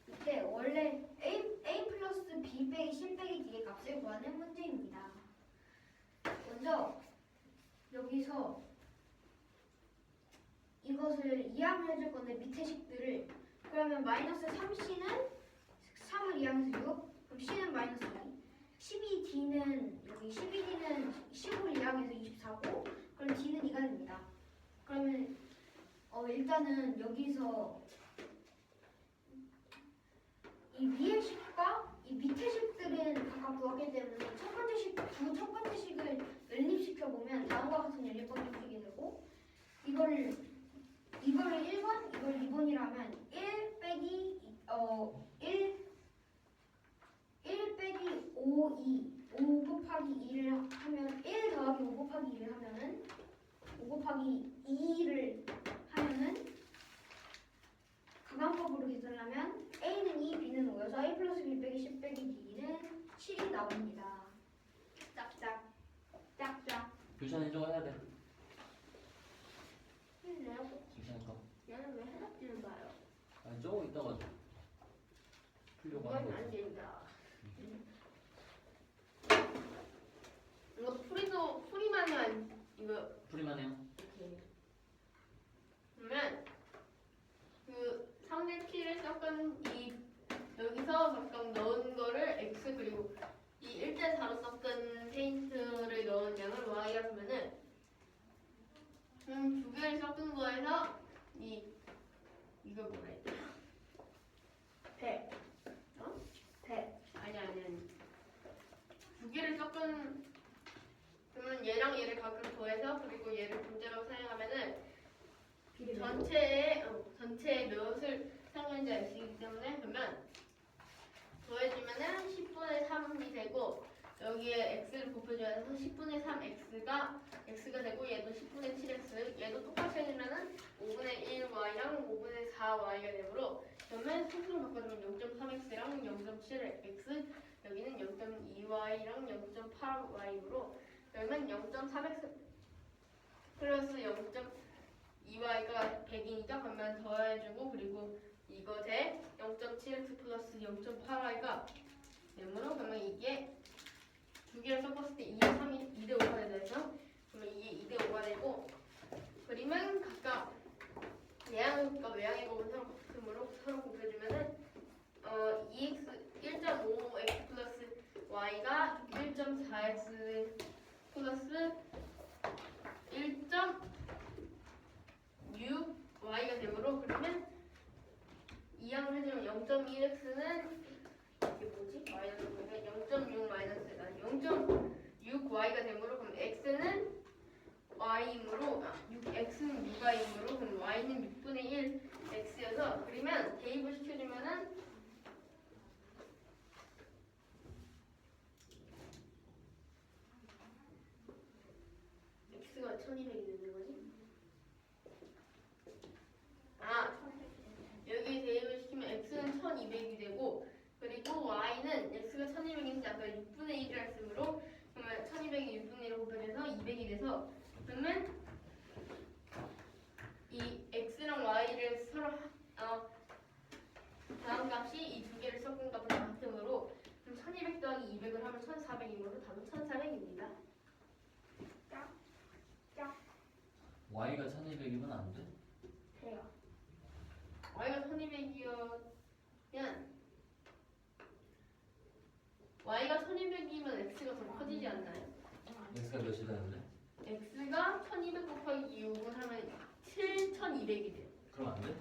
이때 원래 a 플러스 b 빼기 c 빼기 d의 값을 구하는 문제입니다. 먼저 여기서 이것을 이항을 해줄 건데 밑에 식들을 그러면 마이너스 3c는 3을 이항해서 6 그럼 c는 마이너스 2 12d는 여기 12d는 15를 이항해서 24고 그럼 d는 2가 됩니다. 그러면 일단은 여기서 이 위의 식과 이 밑에 식들은 각각 구하기 때문에 첫 번째 식을 연립시켜 보면 다음과 같은 연립방 정식이 되고 이거를 1번, 이걸 2번이라면 1 빼기 1 빼기 5 곱하기 2를 하면 1 더하기 5 곱하기 2를 하면은 5 곱하기 2를 하면은 가방법으로 계산하면 a는 2, b는 5여서 a 플러스 b 빼기 10 빼기 d는 7이 나옵니다. 짝짝 짝짝. 교찬 인정을 해야 돼. 얘는 교찬 거. 왜 해답지를 봐요? 아니 저거 이따가 풀려고 하는 이건 안 거지. 된다. 이거 풀이만 이거 풀이만 해요. 이렇게. 그러면 그 3대 7을 섞은 여기서 각각 넣은 거를 x 그리고 이 1대 4로 섞은 페인트를 넣은 양을 y라고 하면은 두 개를 섞은 거에서 이거 뭐라 했지? 배. 아니. 두 개를 섞은 그러면 얘랑 얘를 각각 더해서 그리고 얘를 분자로 사용하면은 전체의 몇을 사용하는지 알 수 있기 때문에 그러면 더해주면은 10분의 3이 되고 여기에 x를 곱해줘야 해서 10분의 3x가 되고 얘도 10분의 7x 얘도 똑같이 해주면은 5분의 1y랑 5분의 4y가 되므로 그러면 속도를 바꿔주면 0.3x랑 0.7x 여기는 0.2y랑 0.8y로 그러면 0.3x 플러스 0.2y가 100이니까 그러면 더해주고 그리고 이거 대 0.7x 플러스 0.8y가 되므로 그러면 이게 두 개를 섞었을 때 2대 3이 2대 5가 되죠. 그러면 이게 2대 5가 되고 그림은 각각 내양과 외양의 곱은 서로 같으므로 서로 곱해주면은 2x 1.5x 플러스 y가 1.4x 플러스 1.6y가 되므로 그러면 이항을 해주면 0.1x는 이게 뭐지? 마이너스 0.6 마이너스 0.6y가 되므로 그럼 x는 y이므로 6x는 6y이므로 그럼 y는 6분의 1 x여서 그러면 대입을 시켜주면은 x가 1200이 되는 거지? 여기 대입을 시키면 x는 1200이 되고 그리고 y는 x가 1200인데 아까 6분의 1이라 했으므로 그러면 1200이 6분의 1로 곱해져서 200이 돼서 그러면 이 x랑 y를 서로 다음 값이 이 두 개를 섞은 값이랑 같으므로 그럼 1200 더하기 200을 하면 1400이므로 답은 1400입니다. y가 1200이면 안 돼? 돼요. y가 1200이면 y가 1200이면 x가 더 커지지 않나요? x가 몇이 되는데? x가 1200 곱하기 6을 하면 7200이 돼요. 그럼 안 돼?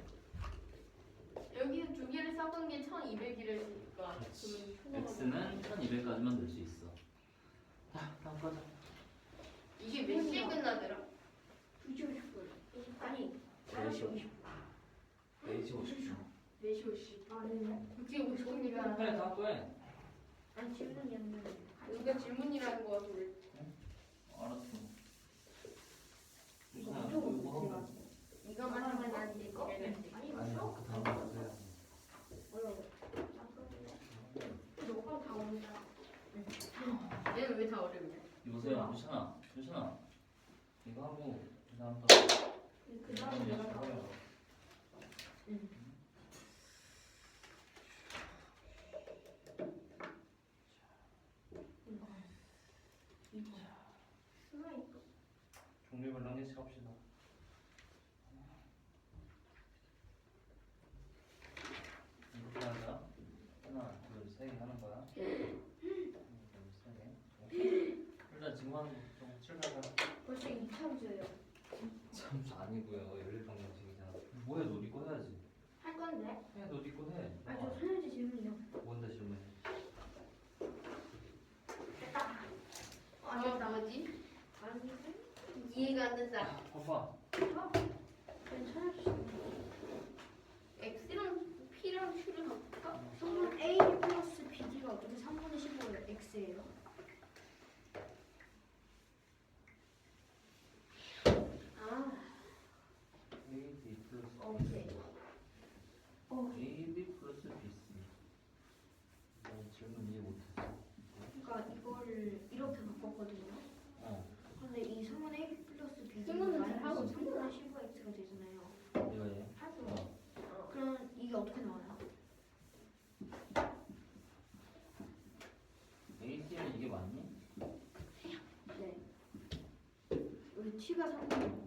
여기서 두 개를 섞은 게 1200이랬으니까 그렇지. x는 1200까지만 될 수 있어. 자, 다음 거자. 이게 몇 시에 끝나더라? 2시 50분. 아니, 4시 5시 4시 50분. 4시 50분. 아, 네. 그게 50분이면 빨리 다음 거해. 아니, 질문이 안 돼. 여기가 질문이라는 거 같아. 알았어. 이거 자, 무조건 이거 하고. 제가. 이거만 하면 안 돼. 이거? 아니, 아니, 무조건. 그 다음 거 가세요. 어려워. 너가 다 온다. 얘는 왜 다 어렵냐? 이보세요, 유찬아. 이거 하고 그 다음 거. 그 다음에 내가 다 온다. 종류별로 한 개씩 합시다. 이렇게 하자. 하나, 둘, 세 개 하는 거야. 하나, 둘, 세 개. 일단 지금 하는 거좀 칠하자. 벌써 2차부터예요. 참 아니고요. 11방정식이잖아. 뭐해, 너 니거 해야지. 할 건데? 해, 너 니거 해. 아니, 저 선생님 질문이요. 뭔데 질문해? 됐다. 아, 뭐지? 아니, 이해가 안 된다. 봐봐. 괜찮을 수 있어. x랑 p랑 q를 바꿀까? 성분 A 플러스 BD가 어떻게 3분의 15를 X예요? 아, A, B 플러스 오케이. A, B 플러스 BC. 난 질문 이해 못했어. 그러니까 이거를 이렇게 바꿨거든요. 어, 근데 이 3분의 A 플러스 BD가 친구는 잘 하고 3분의 15X가 되잖아요. 이거 해. 할 거예요. 그럼 이게 어떻게 나와요? AC는 이게 맞니? 네. 여기 T가 3분의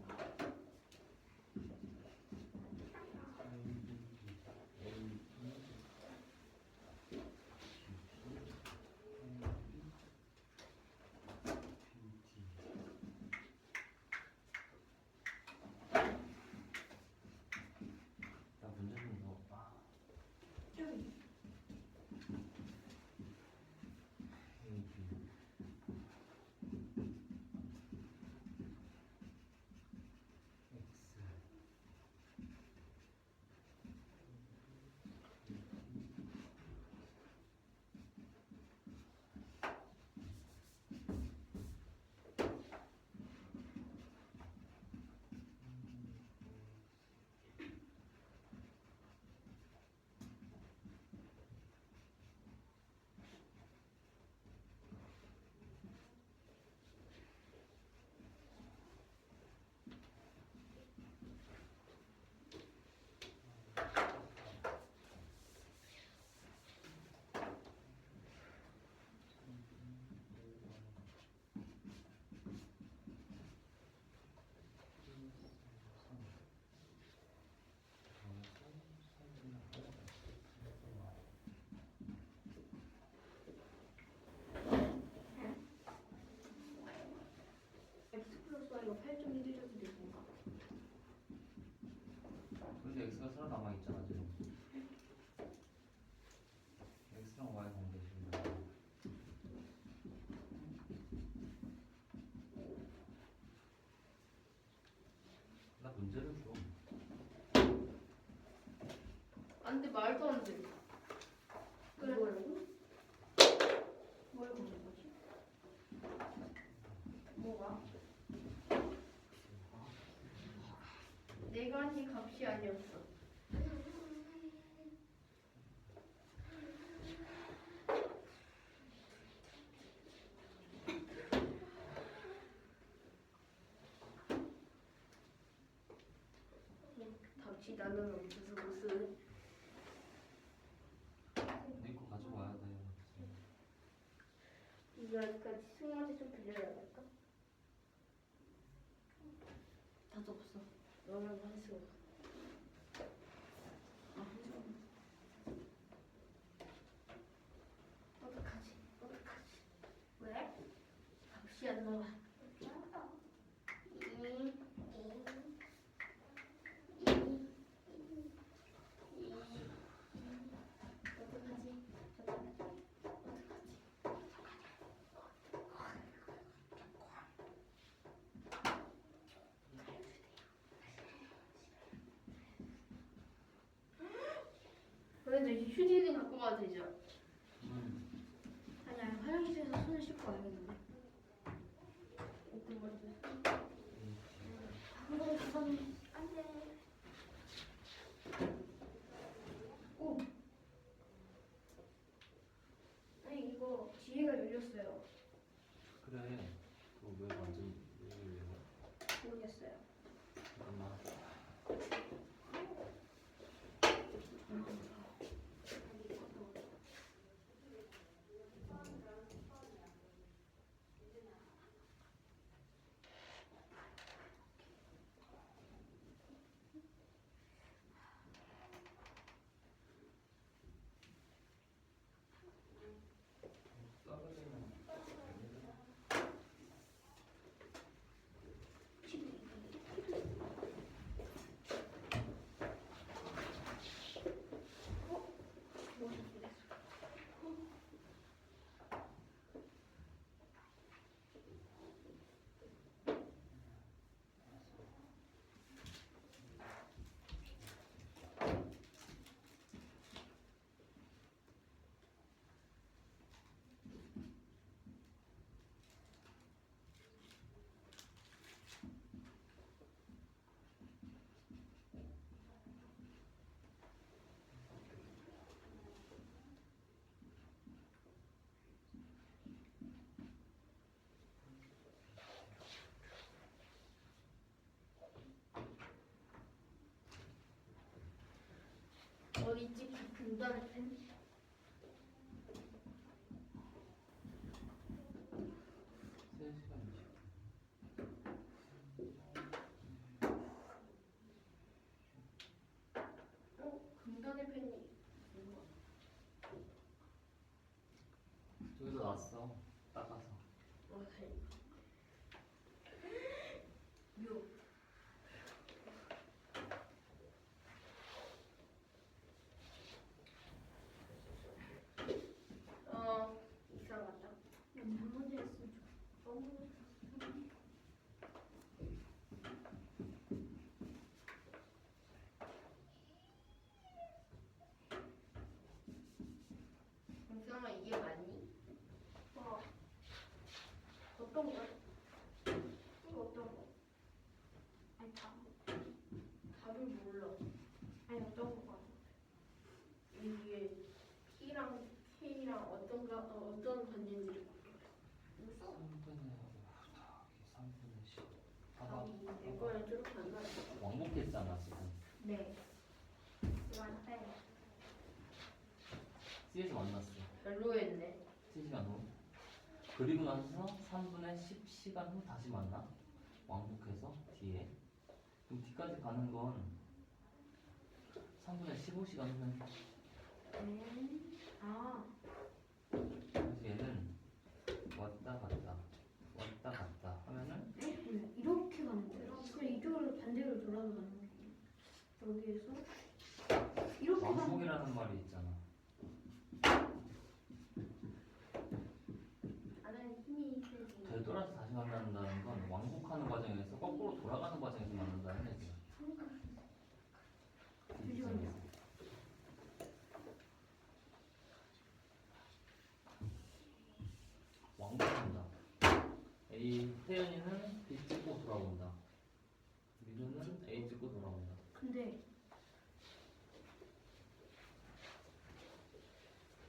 나 문제 좀 넣어봐. 좀 A, B. X. X 플러스 Y가 8.1이라도 되는가? 근데 X가 살아남아 있잖아 지금. X랑 Y 관계 지금. 나 문제를 줘. 안 돼, 말도 안 돼. 뭐라고? 뭘 보는 거지? 뭐가? 내가 한 값이 아니었어. 값이 나는 없어서 무슨 네거 가져와야 돼. 이거 아직까지 승우한테 좀 빌려야 될까? 나도 없어. 너랑 한수. 어떡하지? 어떡하지? 왜? 값이 안 나와. 그래도 이제 휴지는 갖고 가도 되죠? 아니 아니 화장실에서 손을 씻고 와야겠는데. 어떤 거지? 그거 그건 안돼. 오. 아니 이거 지혜가 열렸어요. 그래. 그거 왜 완전 왜 열려? 모르겠어요. 잠깐만. 어디 있지? 금단의 펜? 세 시간 20분. 금단의 펜이 저기서 났어. 닦아서. 이상하다. 한 문제 했으면 정상아 이게 맞니? 어떤 거? 이거 어떤 거? 아니 다. 답을 몰라. 아니 어떤 거 봐. 이게 P랑 K랑 어떤 관계인지를 모르겠어. 3분의 5 더하기 3분의 10. 봐봐. 답이 이거에 저렇게 안 나와. 왕복했잖아 지금. 네. 이거한테 C에서 만났어. 별로였네. 3시간 후. 그리고 나서 3분의 10시간 후 다시 만나. 왕복해서 뒤에. 그럼 뒤까지 가는 건 3분의 15시간 후면 아 그래서 얘는 왔다 갔다 왔다 갔다 하면은 이렇게 가는 거예요. 그럼 이쪽으로 반대로 돌아서 가는 거예요. 여기에서 이렇게 가는 거예요. 왕복이라는 말이 있잖아. 나는 힘이 세지. 되돌아서 다시 만난다는 건 왕복하는 과정에서 거꾸로 돌아가는 과정에서 만난다는 얘기야. 잠시만요. 왕복한다. A 태연이는 B 찍고 돌아온다. 민우는 A 찍고 돌아온다. 근데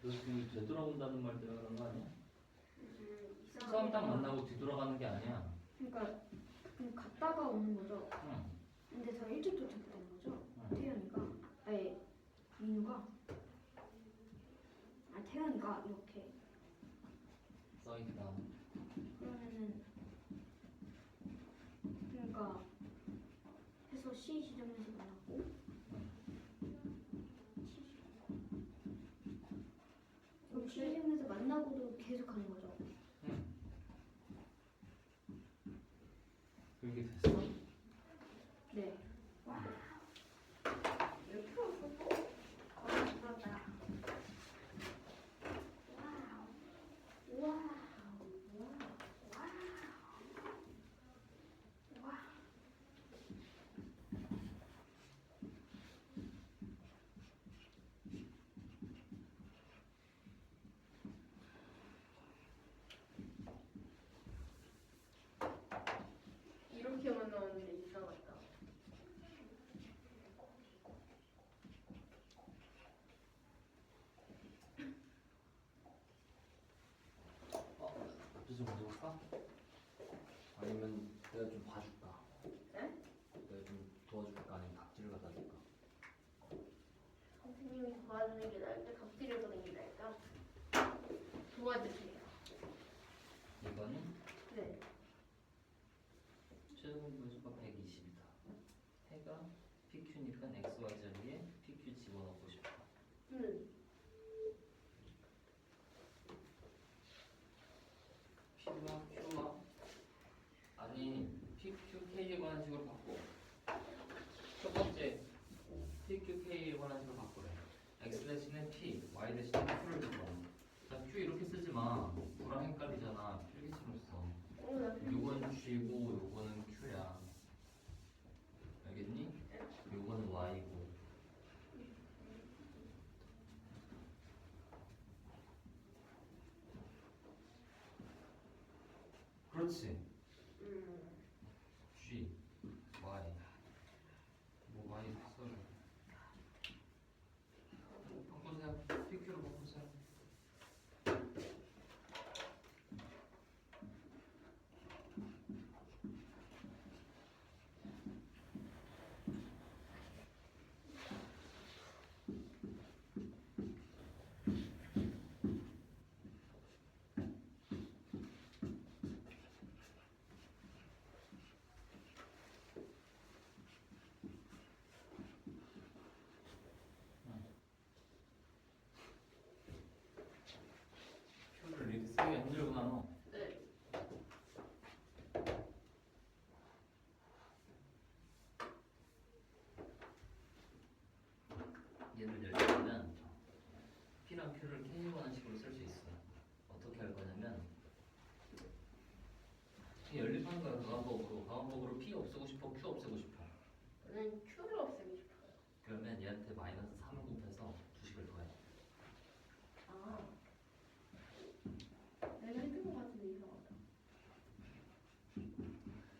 너 지금 되돌아온다는 말 때문에 그런 거 아니야? 이상하게 처음 딱 만나고 뒤돌아가는 게 아니야. 그러니까 그냥 갔다가 오는 거죠. 응. 근데 더 일찍 도착했다는 거죠. 응. 태연이가 아니 민우가 태연이가 이렇게 써있다. 그러면은 그러니까 해서 C 계속 하는 거죠. 그렇게 됐어? 네. 이렇게 풀었어? 그렇다. 이렇게만 나오는데 이상하다. 밥도 좀 가져올까? 아니면 내가 좀 봐줄까? 네? 내가 좀 도와줄까? 아니면 각질을 갖다 줄까? 선생님이 도와주는 게 나을까? 각질을 보는 게 나을까? 도와주세요. 이거는 네. 최종 분수가 120이다. 해가 PQ니까 XY 자리에 PQ 집어넣고 싶다. P와 Q와 아니 PQ K에 관한 식으로 바꿔. 첫 번째 PQ K에 관한 식으로 바꾸래. X 대신에 P, Y 대신에 Q를 집어. 자 Q 이렇게 쓰지 마. Q랑 헷갈리잖아. 필기체로 써. 요건 G고 요거는 Q야. 알겠니? 요거는 Y고. 그렇지. G, Y. 뭐 Y 써요. 바꾸세요. PQ로 바꾸세요. Q를 이렇게 쓰기가 힘들구나 너. 네. 얘를 열려면 P랑 Q를 K에 관한 식으로 쓸 수 있어. 어떻게 할 거냐면 연립하는 거야. 가원법으로 P 없애고 싶어, Q 없애고 싶어. 저는 Q를 없애고 싶어요. 그러면 얘한테 마이너스 3을 곱해서 주식을 더해. 아. 내가 했던 것 같은데 이상하다.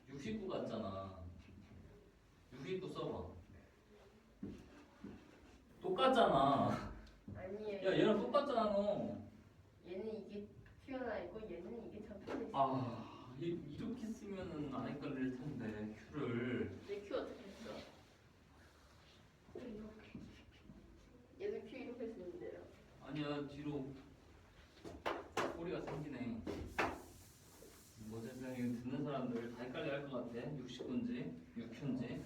69 같잖아. 69 써봐. 똑같잖아. 아니에요. 야 얘랑 똑같잖아 너. 얘는 이게 튀어나와 있고 얘는 이게 접혀져 있어. 아 이렇게 쓰면은 안 헷갈릴 텐데 Q를. 내 Q 어떻게 했어? 이렇게. 얘는 Q 이렇게 쓰는데요. 아니야 뒤로 꼬리가 생기네. 뭐지 그냥 이거 듣는 사람들 다 헷갈려 할 것 같아. 69인지 6Q인지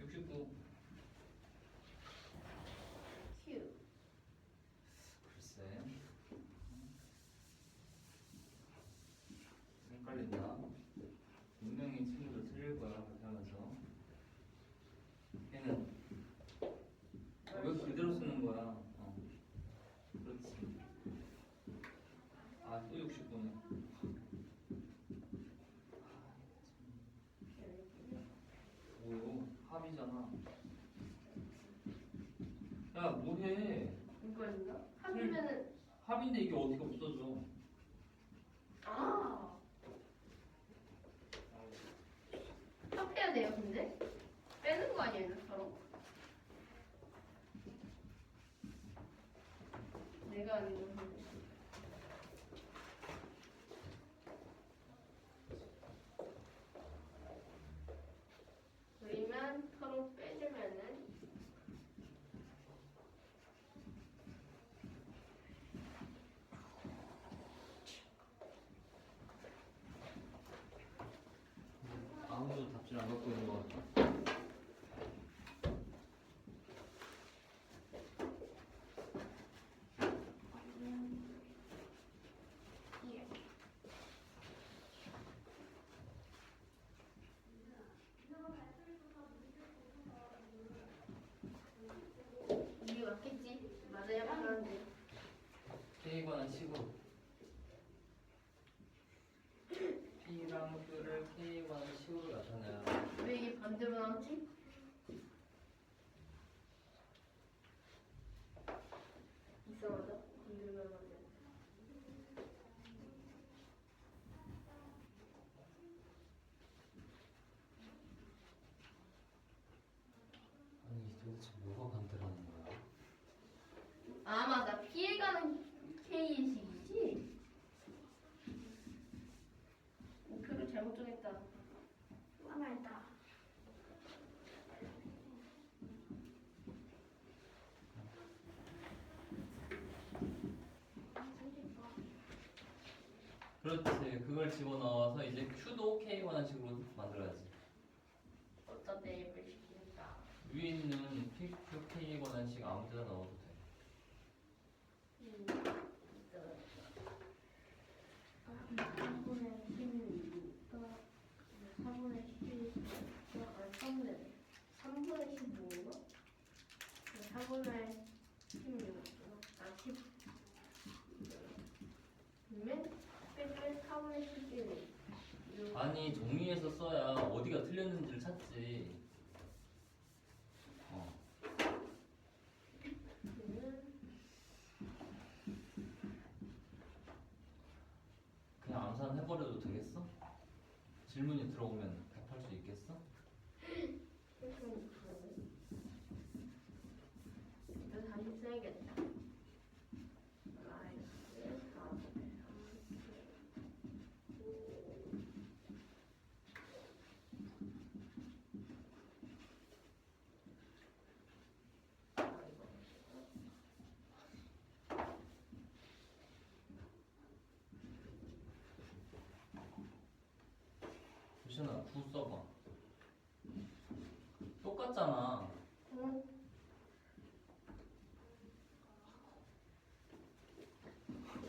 69. Q. 글쎄 헷갈린다. 분명히 친구들 틀릴 거야 그렇게 하면서. 얘는 왜 그대로 쓰는 거야? 그렇지. 아 또 69네. 뭐요? 합이잖아. 야 뭐해? 이거인가? 합이면은 합인데 이게 어떻게 없어져? 아. 합해야 돼요 근데? 빼는 거 아니에요 서로? 내가 아는 건 근데. 그러면 서로 빼주면은 아무도 답질 안 갖고 있는 거 같아. K에 관한 식으로 P랑 Q를 K에 관한 식으로 나타내야 돼. 왜 이게 반대로 나왔지? 이상하다. 반대로 나왔네. 아니 도대체 뭐가 반대라는 거야? 아 맞아. 피해가는 K인식이지? 목표를 잘못 정했다. 화날다. 그렇지. 그걸 집어넣어서 이제 Q도 K에 관한 식으로 만들어야지. 어떤 대입을 시킨다. 위에 있는 P, Q, K에 관한 식 아무 데나 넣어도 돼. 있어. 3분의 16가 4분의 10가 3분의 15인가? 4분의 16. 아, 10. 그러면 빼빼 4분의 11. 아니 정리해서 써야 어디가 틀렸는지를 찾지. 어. 그냥 암산 해버려도 되겠어? 질문이 들어오면 답할 수 있겠어? 이거 다시 써야겠다. 유신아 9 써봐. 똑같잖아.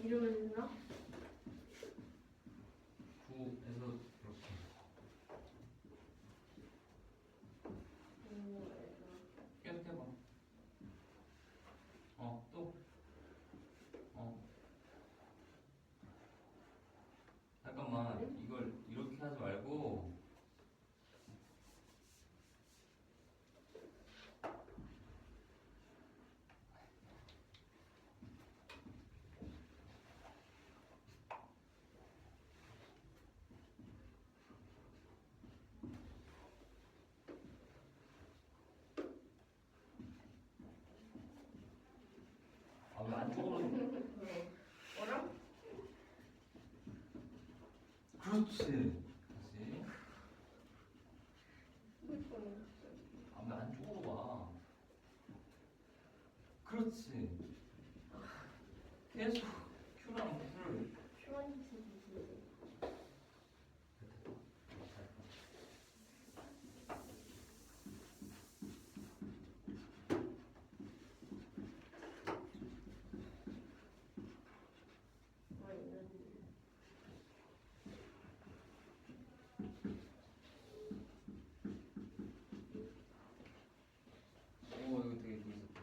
이러면 되나? 9에서 이렇게. 계속 해봐. 또. 잠깐만. 이걸 이렇게 하지 말고. 아, 왜 안쪽으로. 뭐라? 그렇지. 다시. 아, 왜 안쪽으로 와. 그렇지. 계속 Q랑 Q를. 오, 이거 되게 재밌었다.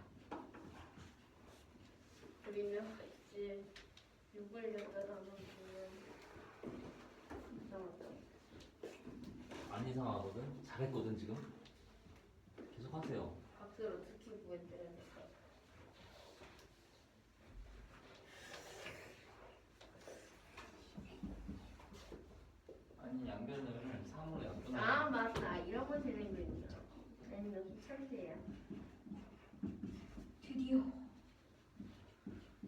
우리는 이제 6을 여기다 나눠주면 이상하다. 안 이상하거든? 잘했거든, 지금? 계속 하세요. 박스를 어떻게 구했대야 될까? 아니, 양변을 3으로 양변을. 아 맞다. 이런 거 재는 거 있나? 아니면 천재야. 드디어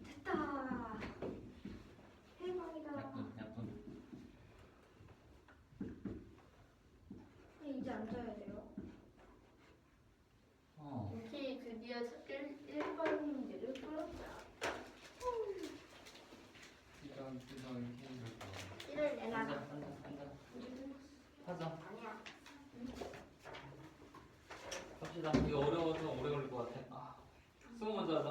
됐다. 대박이다. 약분. 이제 앉아야 돼요. 오케이, 드디어 첫 1번 문제를 풀었다. P랑 Q랑 K를 다. 1을 내놔라. 한자. 하자. 아니야. 합시다. 이거 어려워서 오래 걸릴 것 같아. 승우 먼저 하자.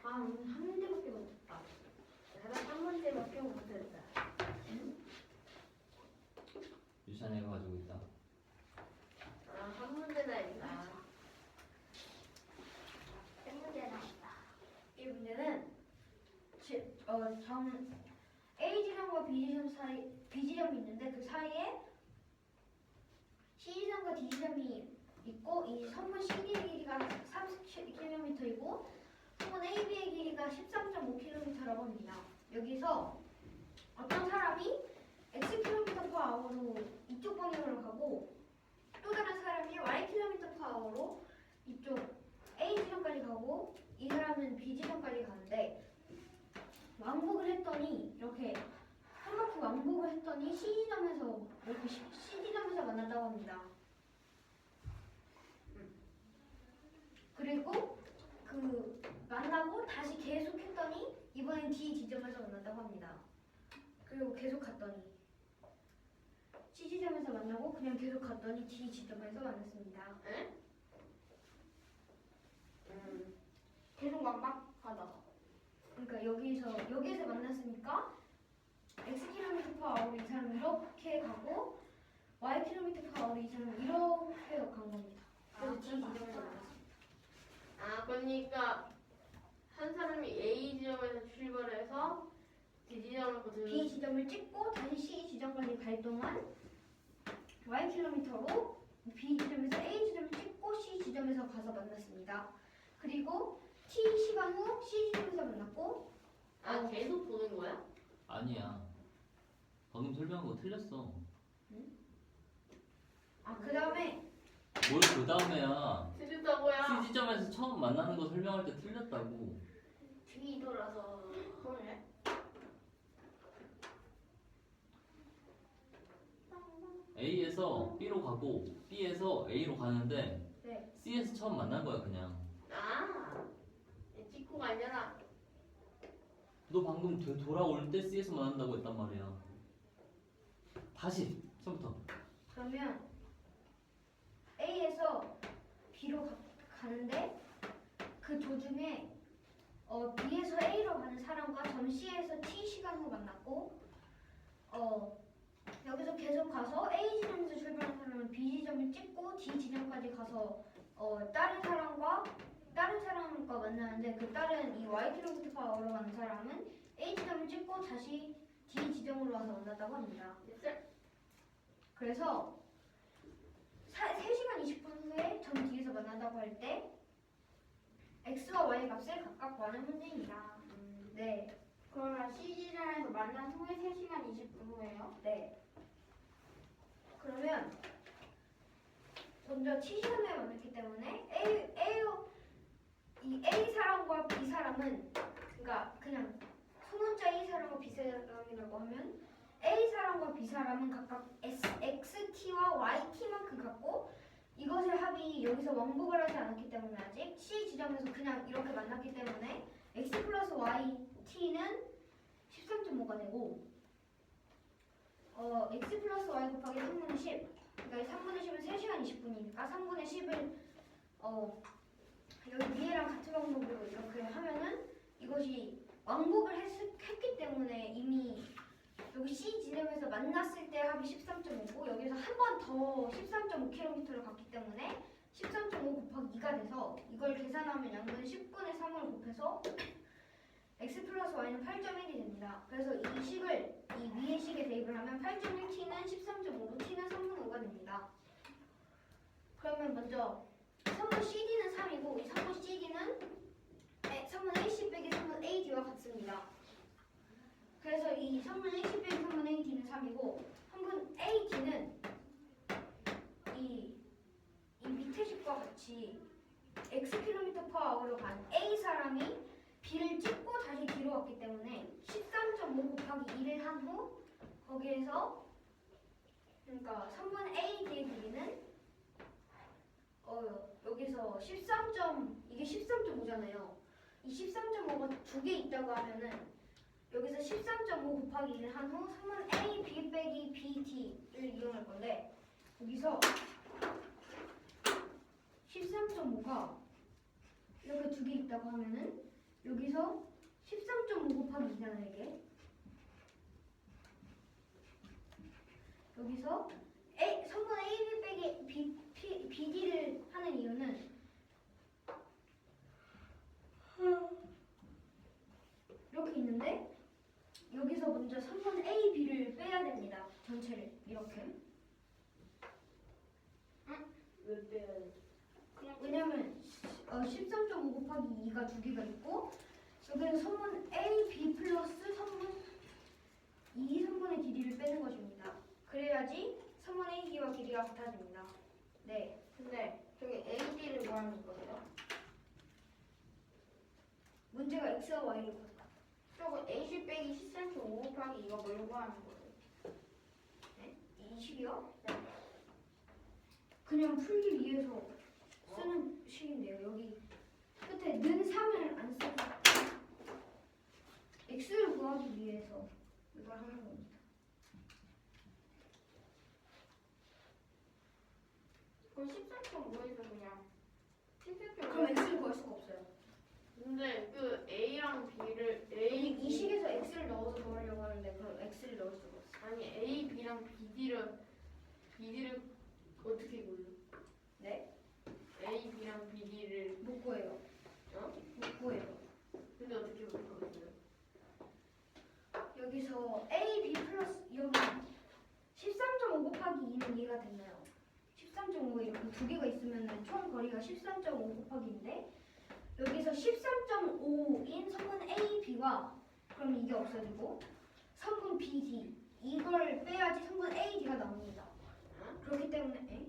아, 오늘 한 문제밖에 못했다. 내가 한 문제밖에 못했다. 유찬이가 가지고 있다. 아, 한 문제나 했다. 한 문제나 했다. 점 A 지점과 B 지점이 있는데 그 사이에 C 지점과 D 지점이 있고 이 선분 CD의 길이가 30km이고 선분 AB의 길이가 13.5km라고 합니다. 여기서 어떤 사람이 x km/h로 이쪽 방향으로 가고 또 다른 사람이 y km/h로 이쪽 A 지점까지 가고 이 사람은 B 지점까지 가는데 왕복을 했더니 이렇게 한 바퀴 왕복을 했더니 C 지점에서 이렇게 C 지점에서 만난다고 합니다. 그리고 그 만나고 다시 계속 했더니 이번엔 D 지점에서 만난다고 합니다. 그리고 계속 갔더니 C 지점에서 만나고 그냥 계속 갔더니 D 지점에서 만났습니다. 에? 계속 왕박하다가. 그러니까 여기에서 만났으니까 x km/h로 이 사람은 이렇게 가고 y km/h로 이 사람은 이렇게 간 겁니다. 그래서 D 지점에서 만났습니다. 아, 그러니까 한 사람이 A 지점에서 출발해서 D 지점을 B 지점을 찍고 다시 C 지점까지 갈 동안 y km로 B 지점에서 A 지점을 찍고 C 지점에서 가서 만났습니다. 그리고 T 시간 후 C 지점에서 만났고 계속 도는 거야? 아니야. 방금 설명한 거 틀렸어. 그 다음에 뭘 그 다음에야. 틀렸다고요? C 지점에서 처음 만나는 거 설명할 때 틀렸다고. 뒤돌아서. 그러네. A에서 B로 가고 B에서 A로 가는데 네. C에서 처음 만난 거야 그냥. 찍고가 아니라. 너 방금 돌아올 때 C에서 만난다고 했단 말이야. 다시 처음부터. 그러면 A에서 B로 가는데 그 도중에 B에서 A로 가는 사람과 점 C에서 T 시간 후 만났고 여기서 계속 가서 A 지점에서 출발한 사람은 B 지점을 찍고 D 지점까지 가서 다른 사람과 만나는데 그 다른 이 y km/h로 가는 사람은 A 지점을 찍고 다시 D 지점으로 와서 만났다고 합니다. 그래서 3시간 20분 후에 점 D에서 만난다고 할 때 X와 Y 값을 각각 구하는 문제입니다. 네. 그러면 C 지점에서 만난 후에 3시간 20분 후에요? 네. 그러면 먼저 T 시간에 만났기 때문에 이 A 사람과 B 사람은 그러니까 그냥 소문자 A 사람과 B 사람이라고 하면 A 사람과 B 사람은 각각 XT와 YT만큼 같고 이것의 합이 여기서 왕복을 하지 않았기 때문에 아직 C 지점에서 그냥 이렇게 만났기 때문에 X 플러스 YT는 13.5가 되고 X 플러스 Y 곱하기 3분의 10 그러니까 3분의 10은 3시간 20분이니까 3분의 10을 여기 위에랑 같은 방법으로 이렇게 하면은 이것이 왕복을 했기 때문에 이미 여기 C 지점에서 만났을 때 합이 13.5고 여기서 한 번 더 13.5km를 갔기 때문에 13.5 곱하기 2가 돼서 이걸 계산하면 양분의 10분의 3을 곱해서 x 플러스 y는 8.1이 됩니다. 그래서 이 식을 이 위의 식에 대입을 하면 8.1t는 13.5로 t는 3분의 5가 됩니다. 그러면 먼저 선분 CD는 3이고 이 선분 CD는 선분 AC 빼기 선분 AD와 같습니다. 그래서 이 선분 AC 빼기 선분 AD는 3이고 선분 AD는 이 밑에 식과 같이 x km/h로 간 A 사람이 B를 찍고 다시 뒤로 왔기 때문에 13.5 곱하기 2를 한 후 거기에서 그러니까 선분 AD의 길이는 여기서 이게 13.5잖아요. 이 13.5가 두 개 있다고 하면은 여기서 13.5 곱하기 1을 한 후 선분 A, B 빼기 BD를 이용할 건데 여기서 13.5가 이렇게 두 개 있다고 하면은 여기서 13.5 곱하기 2잖아요 이게 여기서 선분 AB 빼기 BD를 하는 이유는 이렇게 있는데 13.5 곱하기 2가 두 개가 있고 여기는 선분 A, B 플러스 선분 3분의 길이를 빼는 것입니다. 그래야지 선분 A, B와 길이가 같아집니다. 네. 근데 저기 AD를 구하는 거예요. 문제가 X와 Y를 구한다. 저거 AC 빼기 10cm 5 곱하기 이거 뭘 구하는 거예요? 이 식이요? 그냥 풀기 위해서 쓰는 식인데요. 여기 끝에 는 3을 안 쓰고 x를 구하기 위해서 이걸 하는 겁니다. 그럼 13.5에서 그냥 10cm 그럼 x를 구할 수가 없어요. 근데 그 A랑 B를 이 식에서 x를 넣어서 구하려고 하는데 그럼 x를 넣을 수가 없어요. 아니 A, B랑 BD를 어떻게 구해요? 네? A, B랑 BD를 못 구해요. 못 구해요. 근데 어떻게 구해요? 여기서 a, b 플러스 여기 13.5 곱하기 2는 이해가 됐나요? 13.5 이렇게 두 개가 있으면 총 거리가 13.5 곱하기인데 여기서 13.5인 성분 A, B와 그럼 이게 없어지고 성분 B, D 이걸 빼야지 성분 A, D가 나옵니다. 그렇기 때문에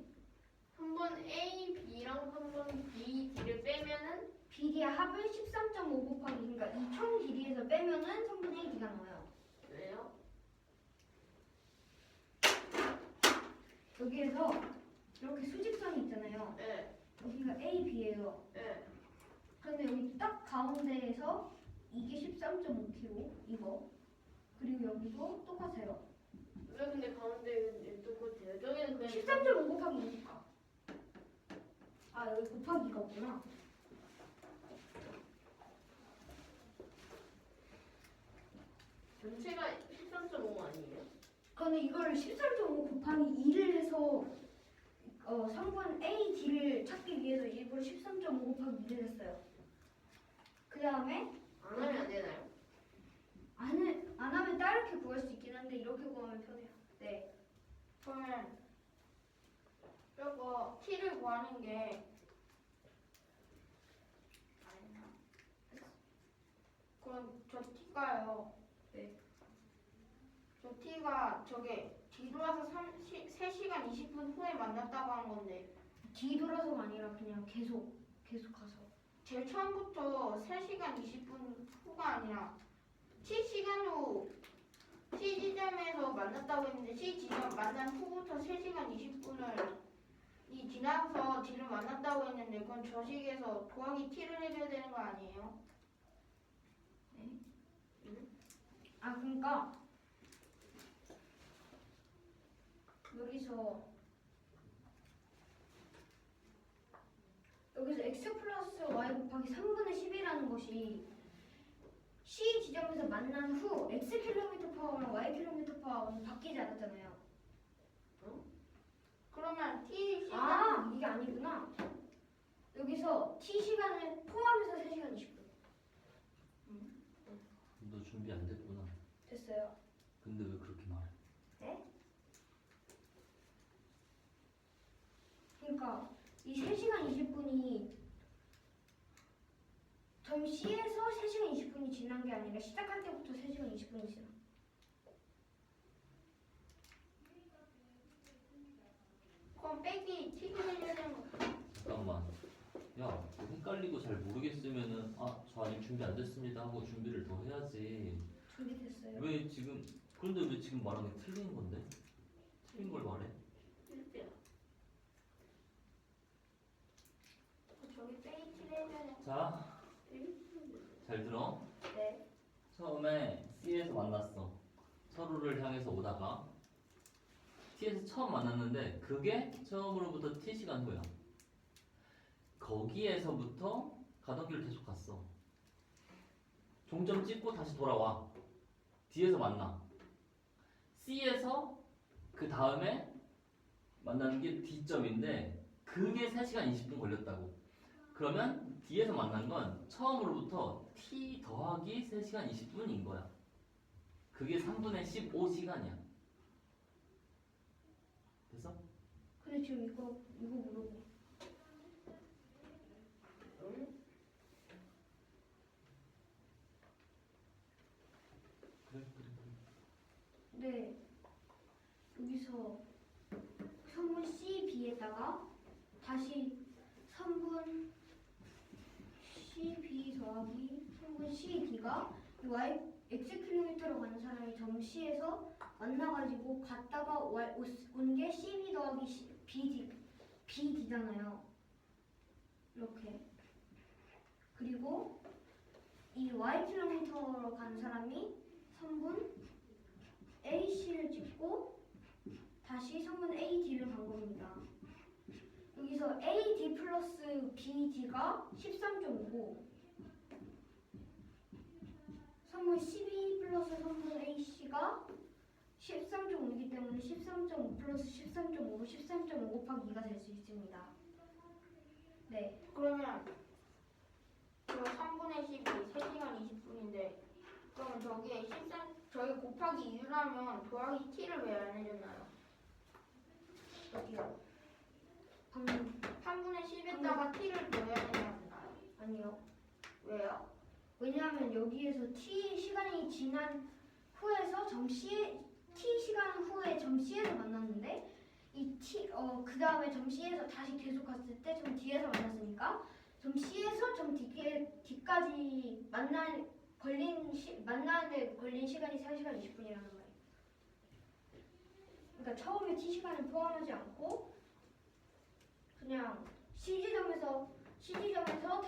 한 번 A, B랑 한 번 B, D를 빼면은 B, D의 합을 13.5 곱하기 그러니까 이 총 길이에서 빼면은 성분 A, D가 나와요. 왜요? 여기에서 이렇게 수직선이 있잖아요. 네, 여기가 A, B예요. 네. 그런데 여기 딱 가운데에서 이게 13.5kg 이거 그리고 여기도 똑같아요. 왜 근데 가운데 똑같아요? 저기는 그냥 13.5 곱하기 2니까. 아 여기 곱하기가 없구나. 전체가 13.5 아니에요? 그런데 이거를 13.5 곱하기 2를 해서 성분 A, D를 찾기 위해서 일부러 13.5 곱하기 2를 했어요. 그 다음에 안 하면 안 되나요? 안 하면 다르게 구할 수 있긴 한데 이렇게 구하면 편해요. 네. 그러면 저거 T를 구하는 게 아니나 그럼 저 T가요. 네. 저 T가 저게 뒤돌아서 3시간 20분 후에 만났다고 한 건데 뒤돌아서가 아니라 그냥 계속 가서. 제일 처음부터 3시간 20분 후가 아니라 T시간 후 T 지점에서 만났다고 했는데 T 지점 만난 후부터 3시간 20분을 이 지나서 D를 만났다고 했는데 그건 저 식에서 더하기 T를 해줘야 되는 거 아니에요? 아 그러니까 여기서 x 플러스 y 곱하기 3분의 10이라는 것이 C 지점에서 만난 후 x 킬로미터 파워랑 y 킬로미터 파워는 바뀌지 않았잖아요. 그러면 T 시간 아 이게 아니구나. 여기서 t 시간을 포함해서 3시간 20분 너 준비 안 됐구나. 됐어요. 근데 왜 그렇게 말해? 그러니까 이 3시간 20분이 점 C에서 3시간 20분이 지난 게 아니라 시작할 때부터 3시간 20분이 지나. 그럼 빼기 T를 해줘야 되는 거 잠깐만. 야, 너 헷갈리고 잘 모르겠으면은 저 아직 준비 안 됐습니다 하고 준비를 더 해야지. 준비됐어요. 왜 지금 그런데 왜 지금 말하는 게 틀린 건데? 틀린 걸 말해? 실제요. 저기 빼기 T를 해줘야 되는 거 자, 잘 들어. 네. 처음에 C에서 만났어. 서로를 향해서 오다가 T에서 처음 만났는데 그게 처음으로부터 T 시간 후야. 거기에서부터 가던 길을 계속 갔어. 종점 찍고 다시 돌아와. D에서 만나. C에서 그 다음에 만나는 게 D점인데 그게 3시간 20분 걸렸다고. 그러면 D에서 만난 건 처음으로부터 T 더하기 3시간 20분인 거야. 그게 3분의 15시간이야. 됐어? 근데 지금 이거 물어보. B가 y x 킬로미터로 가는 사람이 점 C에서 만나가지고 갔다가 온 게 CB 더하기 BD잖아요. 이렇게. 그리고 이 y 킬로미터로 가는 사람이 선분 AC를 찍고 다시 선분 AD를 간 겁니다. 여기서 AD 플러스 BD가 13.5고 선분 12 플러스 선분 AC가 13.5이기 때문에 13.5 플러스 13.5, 13.5 곱하기 2가 될 수 있습니다. 네. 그러면 저 3분의 12, 3시간 20분인데 그러면 저기에 13, 저기 곱하기 2라면 더하기 t를 왜 안 해줬나요? 여기요. 방금 3분의 10에다가 t를 더해야 되지 않나요? 아니요. 왜요? 왜냐하면 여기에서 t 시간이 지난 후에서 점 C에 t 시간 후에 점 C에서 만났는데 이 t 그 다음에 점 C에서 다시 계속 갔을 때 점 D에서 만났으니까 점 C에서 점 D까지 만나는데 걸린 시간이 3시간 20분이라는 거예요. 그러니까 처음에 t 시간을 포함하지 않고 그냥 C 지점에서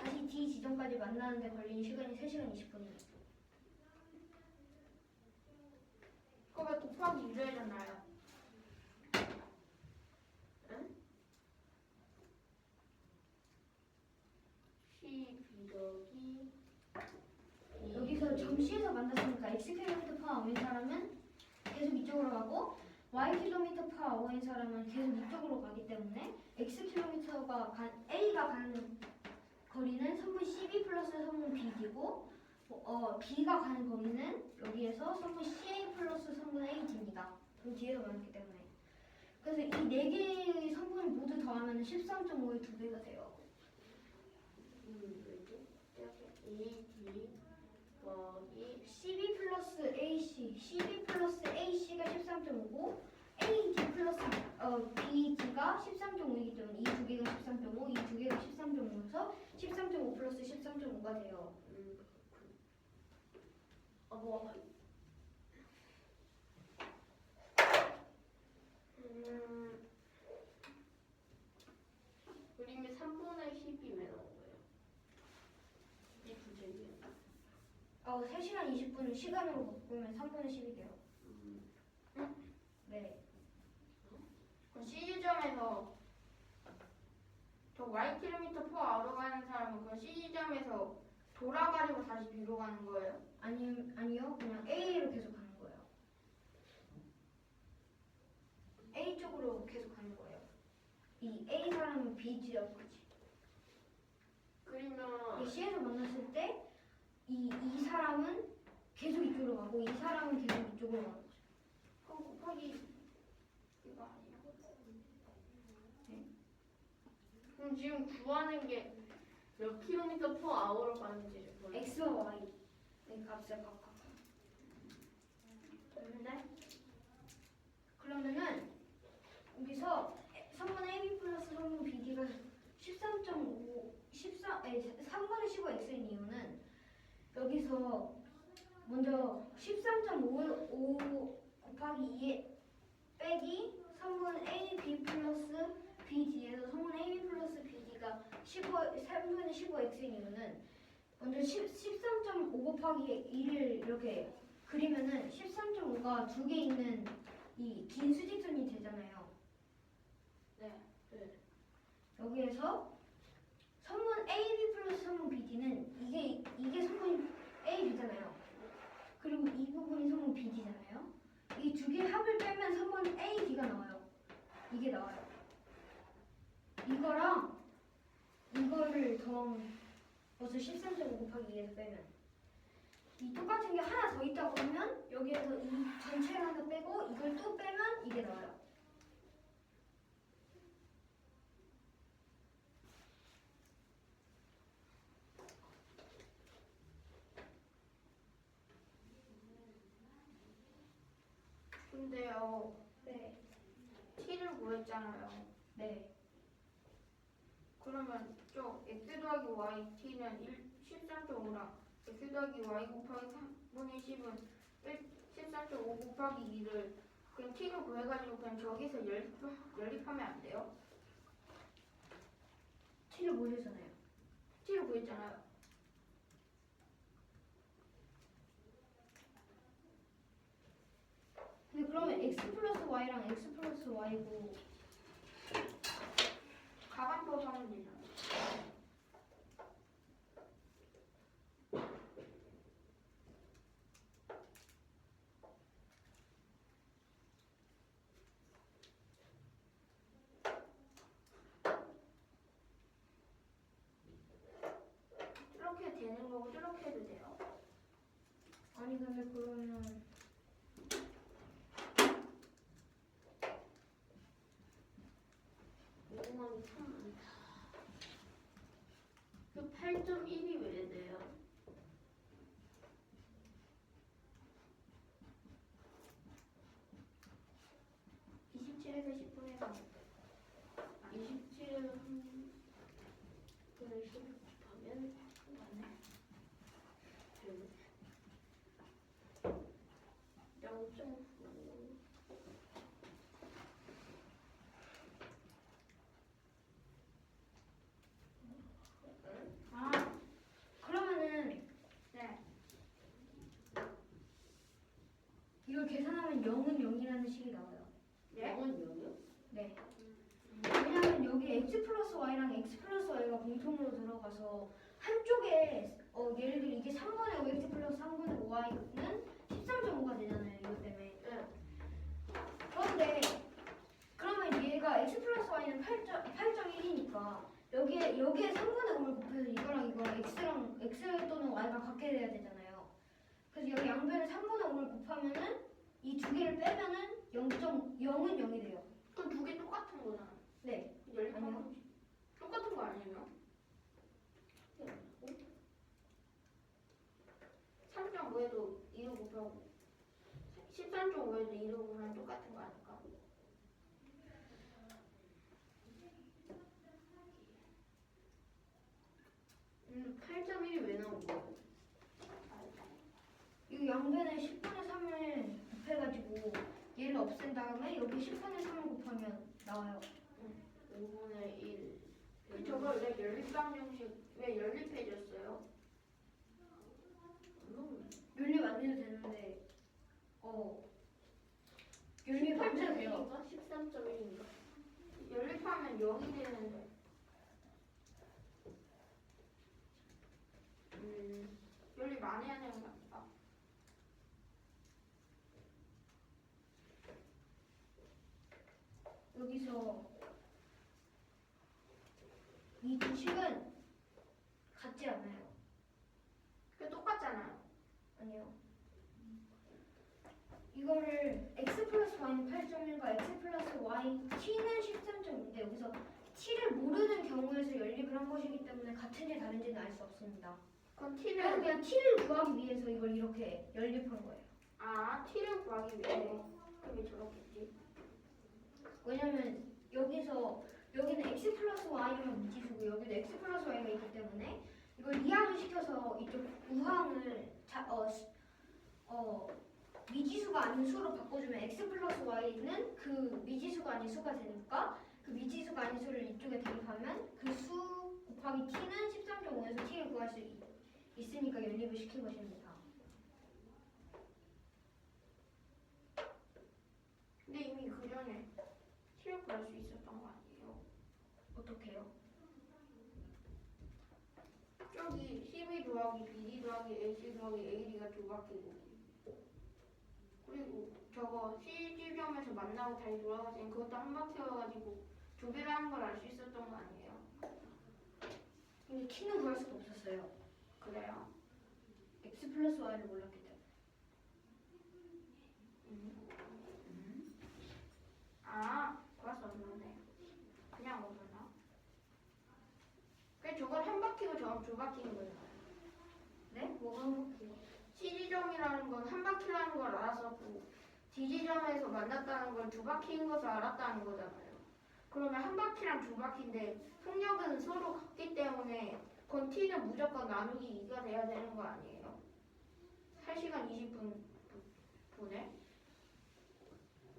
다시 D 지점까지 만나는데 걸린 시간이 3시간 20분이에요. 그거 왜 곱하기 2를 해줬나요? 응? 12 더하기 여기서 점 C에서 만났으니까 x 킬로미터 퍼 아워인 사람은 계속 이쪽으로 가고 y 킬로미터 퍼 아워인 사람은 계속 이쪽으로 가기 때문에 x 킬로미터가 A가 가는 거리는 선분 CB 플러스 선분 BD고 B가 가는 거리는 여기에서 선분 CA 플러스 선분 AD입니다. 그럼 뒤에서 만났기 때문에. 그래서 이 네 개의 선분을 모두 더하면 13.5의 2배가 돼요. AD 더하기 CB 플러스 AC, CB 플러스 AC가 13.5고 AD 플러스 BD가 13.5이기 때문에 이 두 개가 13.5, 이 두 개가 13.5여서 13.5 플러스 13.5가 돼요. 그림이 3분의 10이 왜 나온 거예요? 이 부재기. 3시간 20분을 시간으로 바꾸면 3분의 10이 돼요. 네. 그 C 지점에서 저 y 킬로미터 퍼 아워로 가는 사람은 그 C 지점에서 돌아가지고 다시 B로 가는 거예요? 아니요. 그냥 A로 계속 가는 거예요. A 쪽으로 계속 가는 거예요. 이 A 사람은 B 지점까지. 그러면 C에서 만났을 때 이 사람은 계속 이쪽으로 가고 이 사람은 계속 이쪽으로 가는 거죠. 그럼 곱하기 이거 아니에요? 네. 그럼 지금 구하는 게 몇 킬로미터 퍼 아워로 가는지 좀 보여요. X와 Y 의 값을 각각. 됐는데? 그러면은 여기서 3분의 AB 플러스 3분의 BD가 3분의 15X인 이유는 여기서 먼저 13.5 곱하기 2에 빼기 3분의 AB 플러스 BD에서 3분의 AB 플러스 BD가 3분의 15X인 이유는 먼저 13.5 곱하기 2를 이렇게 그리면은 13.5가 두 개 있는 이 긴 수직선이 되잖아요. 네. 여기에서 선분 AB 플러스 선분 BD는 이게 선분 AB잖아요. 그리고 이 부분이 선분 BD잖아요. 이 두 개 합을 빼면 선분 AD가 나와요. 이게 나와요. 이거랑 이거를 더해서 13.5 곱하기 2에서 빼면 이 똑같은 게 하나 더 있다고 하면 여기에서 이 전체를 하나 빼고 이걸 또 빼면 이게 나와요. 근데요, 네. t를 구했잖아요. 네. 그러면 저 x 더하기 y t는 13.5랑 x 더하기 y 곱하기 3분의 10은 14.5 곱하기 2를 그냥 t를 구해가지고 그냥 저기서 연립하면 안 돼요? t를 보셨잖아요. t를 구했잖아요. 근데 그러면 x 플러스 y랑 x 플러스 y고 가반법 하면 되잖아요. 이렇게 되는 거고 이렇게 해도 돼요. 아니 근데 그러면 궁금한 게 참 많다. 그 8.1이 왜 돼요? 27에서 10분의 3. 27에서 3분의 10 곱하면 맞네. 0.9. 아 그러면은 네. 이걸 계산하면 0은 0이라는 식이 나와요. 예? 0은 0이요? 네. 왜냐면 여기 x 플러스 y랑 x 플러스 y가 공통으로 들어가서 한쪽에 예를 들어 이게 3분의 5 x 플러스 3분의 5y는 13.5가 되잖아요. 이것 때문에. 네. 그런데 그러면 얘가 x 플러스 y는 8.1이니까 여기에 3분의 5를 곱해서 이거랑 x 또는 y가 같게 돼야 되잖아요. 그래서 여기 양변에 3분의 5를 곱하면은 이 두 개를 빼면은 0은 0이 돼요. 그럼 두 개 똑같은 거잖아. 네. 연립하면 똑같은 거 아니에요? 3.5에도 2로 곱하고 13.5에도 2로 곱하면 똑같은 거 아닐까? 음, 8.1이 왜 나온 거예요? 이 양변에 10분의 3을 곱해가지고 얘를 없앤 다음에 여기 10분의 3을 곱하면 나와요. 5분의 1. 저걸 왜 연립방정식 왜 연립해줬어요? 연립 안 해도 되는데 연립 안 해도 돼요. 13.1인가? 연립하면 0이 되는데 연립 안 해야 되는 거 아닐까? 여기서 이 두 식은 같지 않아요. 그 똑같잖아요. 아니요. 이거를 x 플러스 y는 8.1과 x 플러스 y t는 13.5인데 여기서 t를 모르는 경우에서 연립을 한 것이기 때문에 같은지 다른지는 알 수 없습니다. 그럼 그래서 t를 그냥 t를 구하기 위해서 이걸 이렇게 연립한 거예요. t를 구하기 위해 그럼 왜 저렇게 했지? 왜냐면 여기는 x 플러스 y만 미지수고 여기도 x 플러스 y가 있기 때문에 이걸 이항을 시켜서 이쪽 우항을 미지수가 아닌 수로 바꿔주면 x 플러스 y는 그 미지수가 아닌 수가 되니까 그 미지수가 아닌 수를 이쪽에 대입하면 그 수 곱하기 t는 13.5에서 t를 구할 수 있으니까 연립을 시킨 것입니다. 근데 이미 그 전에 t를 구할 수 있었던 거 아니에요? 어떻게요? 저기 12 더하기 BD 더하기 AC 더하기 AD가 두 바퀴고 그리고 저거 CG점에서 만나고 다시 돌아가시면 그것도 한 바퀴 와가지고 두 배를 하는 걸 알 수 있었던 거 아니에요? 근데 t는 구할 수가 없었어요. 그래요? x 플러스 y를 몰랐기 때문에. 구할 수 없는데 그냥 오르나? 그래 저건 한 바퀴고 저건 두 바퀴인 거잖아요. 네? 뭐가 한 바퀴요? CG점이라는 건 한 바퀴라는 걸 알았었고 DG점에서 만났다는 건 두 바퀴인 것을 알았다는 거잖아요. 그러면 한 바퀴랑 두 바퀴인데 속력은 서로 같기 때문에 그럼 t는 무조건 나누기 2가 돼야 되는 거 아니에요? 8시간 20분에?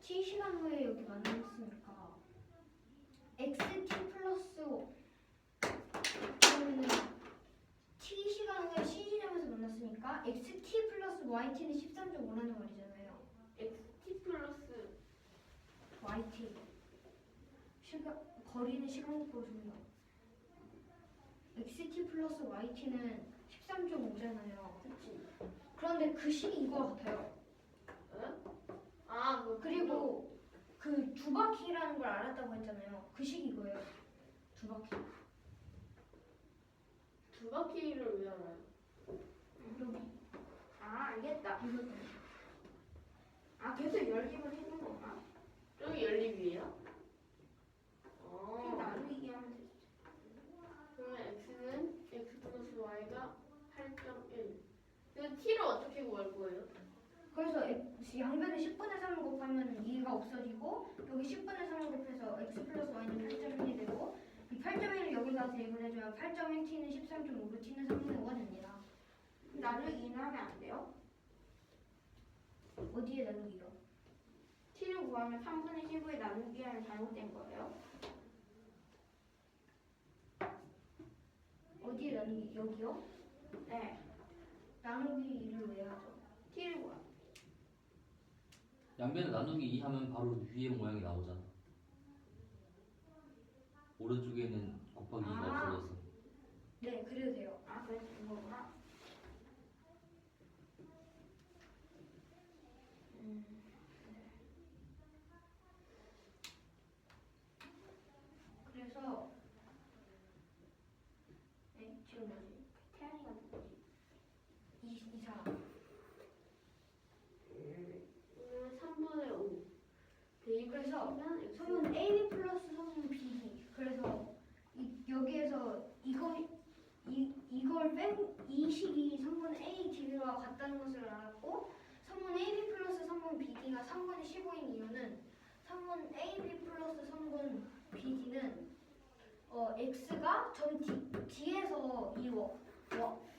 t 시간 후에 여기 만났으니까 xt 플러스 그러면은 t 시간 후에 c 지점에서 만났으니까 xt 플러스 yt는 13.5라는 말이잖아요. xt 플러스 yt 거리는 시간으로 줍니다. xt 플러스 yt는 13.5잖아요. 그치. 그런데 그 식이 이거 같아요. 응? 아, 그리고 그 두 바퀴라는 걸 알았다고 했잖아요. 그 식이 이거예요. 두 바퀴. 두 바퀴를 왜 알아요? 여기 아 알겠다. 이거 때문에. 아 계속 열림을 해준 건가? 저기 연립이에요? 그냥 나누기 하면 되지. 그러면 x는 x 플러스 y가 8.1. 근데 t를 어떻게 구할 거예요? 그래서 양변에 10분의 3을 곱하면 2가 없어지고 여기 10분의 3을 곱해서 x 플러스 y는 8.1이 되고 이 8.1을 여기다 대입을 해주면 8.1t는 13.5로 t는 3분의 5가 됩니다. 나누기 2는 하면 안 돼요? 어디에 나누기요? t를 구하면 3분의 15에 나누기 하면 잘못된 거예요? 어디에 나누기? 여기요? 네. 나누기를 왜 하죠? t를 구하. 양변에 나누기 2 하면 바로 위에 모양이 나오잖아. 오른쪽에는 곱하기 2가 아. 없어졌어. 네, 그래도 돼요. 아 그래서 된 거구나. 그래서 네, 지금 뭐지? 태연이가 누구지? 이 사람. 그러면 3분의 5. 대입을 그래서 하면 x 성분 AB 플러스 성분 BD. 그래서 여기에서 이걸 뺀 이 식이 성분 AD와 같다는 것을 알았고 성분 AB 플러스 성분 BD가 3분의 15인 이유는 성분 AB 플러스 성분 BD는 x가 점 D에서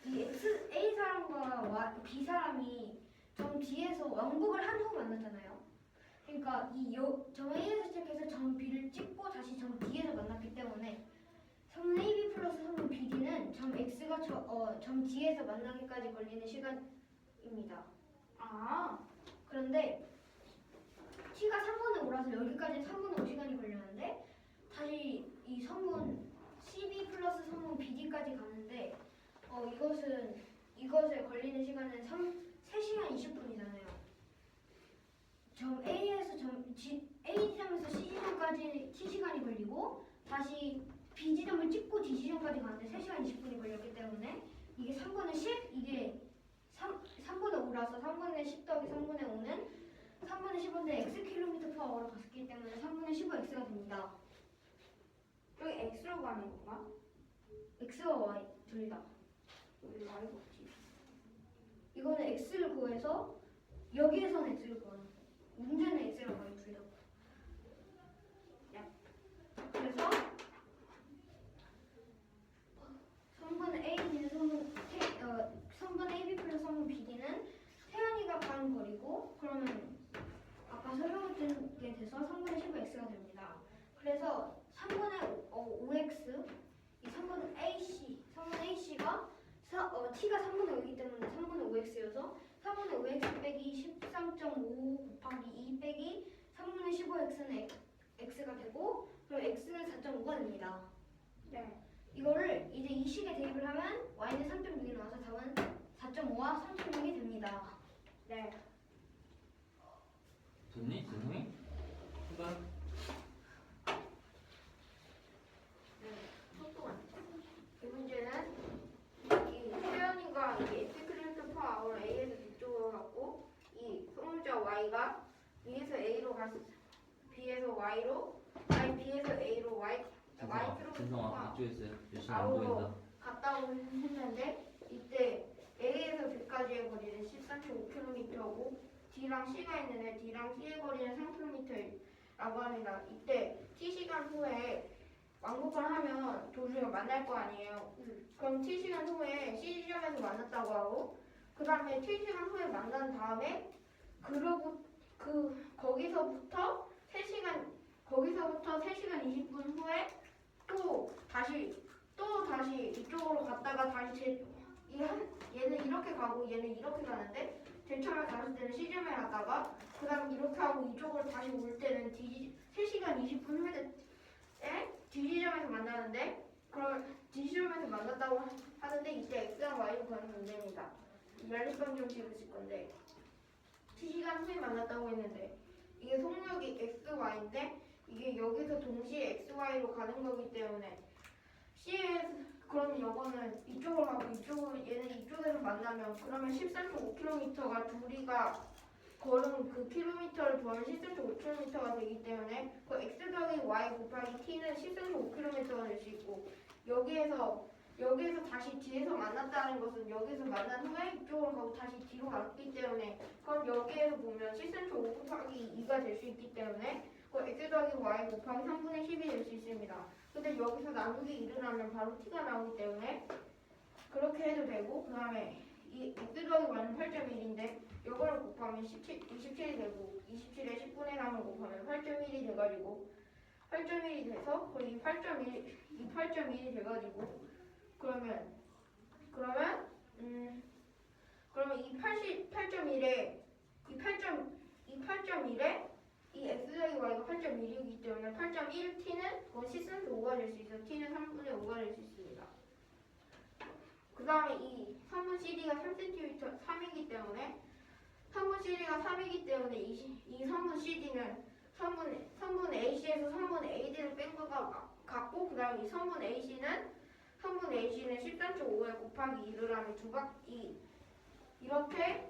이 x A 사람과 B 사람이 점 D에서 왕복을 한 후 만났잖아요. 그러니까 점 A에서 시작해서 점 B를 찍고 다시 점 D에서 만났기 때문에 성분 AB 플러스 성분 BD는 점 X가 점 D에서 만나기까지 걸리는 시간입니다. 아 그런데 T가 3분의 5라서 여기까지 3분의 5시간이 걸렸는데 다시 이 성분 CB 플러스 성분 BD까지 가는데 이것에 걸리는 시간은 3시간 20분이잖아요. 점 A에서 A 지점에서 C 지점까지 T시간이 걸리고 다시 B 지점을 찍고 D 지점까지 가는데 3시간 20분이 걸렸기 때문에 이게 3분의 10, 이게 3분의 5라서 3분의 10 더하기 3분의 5는 3분의 10인데 x km/h로 갔기 때문에 3분의 15x가 됩니다. 여기 x로 가는 건가? x와 y 둘 다. 여기 y가 없지. 이거는 x를 구해서 여기에서는 x를 구하는 거예요. 문제는 x랑 y 둘 다. 그래서 성분 AB는 성분 AB 플러스 성분 BD는 태연이가 간 거리고 그러면 아까 설명드린 게 돼서 3분의 15x가 됩니다. 그래서 3분의 5x 이 3분의 AC가 t가 3분의 5이기 때문에 3분의 5x여서 3분의 5x 빼기 13.5 곱하기 2 빼기 3분의 15x는 x가 되고 그럼 x는 4.5가 됩니다. 네. 이거를 이제 이 식에 대입을 하면 y는 3.6이 나와서 답은 4.5와 3.6이 됩니다. 네. 됐니? 재성이? 해봐. 속도가 안 이 문제는 이 태연이가 이 x km/h A에서 B쪽으로 갔고 이 소문자 y가 B에서 A로 갔어. B에서 Y로 아니 B에서 A로 Y 진성아 이쪽에 있어요. 열심히 안 아우로 보인다. 갔다고 했는데 이때 A에서 B까지의 거리는 13.5km고 D랑 C가 있는데 D랑 C의 거리는 3km라고 합니다. 이때 T 시간 후에 왕복을 하면 도중에 만날 거 아니에요. 그럼 T시점에서 만났다고 하고 그 다음에 T시간 후에 만난 다음에 그러고 거기서부터 3시간 20분 후에 또 다시 이쪽으로 갔다가 다시 얘는 이렇게 가고 얘는 이렇게 가는데 제일 처음에 갔을 때는 C점에 갔다가 그 다음 이렇게 하고 이쪽으로 다시 올 때는 3시간 20분 후에 D지점에서 만나는데 그럼 D지점에서 만났다고 하는데 이때 X랑 Y로 가는 문제입니다. 연립방 좀 지우실 건데 T시간 후에 만났다고 했는데 이게 속력이 X, Y인데 이게 여기서 동시에 X, Y로 가는 거기 때문에 그럼 이거는 이쪽으로 가고 얘는 이쪽에서 만나면 그러면 13.5km가 둘이가 걸은 그 킬로미터를 더하면 13.5km가 되기 때문에 그 X 더하기 Y 곱하기 T는 13.5km가 될 수 있고 여기에서 다시 뒤에서 만났다는 것은 여기서 만난 후에 이쪽으로 가고 다시 뒤로 갔기 때문에 그럼 여기에서 보면 13.5 곱하기 2가 될 수 있기 때문에 그 X 더하기 Y 곱하기 3분의 10이 될 수 있습니다. 근데 여기서 나누기 1을 하면 바로 T가 나오기 때문에 그렇게 해도 되고 그 다음에 이 X 더하기 Y는 8.1인데 이거를 곱하면 27이 되고 27에 10분의 3을 곱하면 8.1이 돼가지고 8.1이 돼서 거의 이 8.1이 돼가지고 그러면 이 8.1에 이 X 더하기 Y가 8.1이기 때문에 8.1T는 그건 13.5가 될 수 있어. T는 3분의 5가 될 수 있습니다. 그 다음에 이 3분 CD가 3cm 3이기 때문에 3분 CD는 3분 AC에서 3분 AD를 뺀 거가 같고 그 다음에 이 3분 AC는 13.5에 곱하기 2를 하면 두 바퀴 이렇게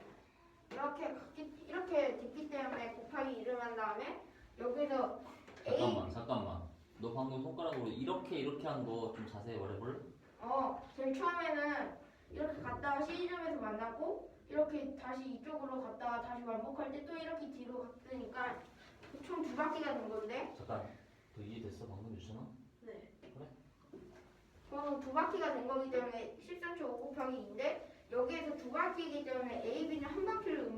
됐기 때문에 곱하기 2를 한 다음에 여기서 잠깐만. 너 방금 손가락으로 이렇게 한 거 좀 자세히 말해볼래? 제일 처음에는 이렇게 갔다가 C점에서 만났고 이렇게 다시 이쪽으로 갔다가 다시 반복할 때 또 이렇게 뒤로 갔으니까 총 두 바퀴가 된 건데 잠깐. 너 이해됐어 방금 유준아? 네. 그럼 두 바퀴가 된 거기 때문에 13.5 곱하기 2인데 여기에서 두 바퀴이기 때문에 A, B는 한 바퀴를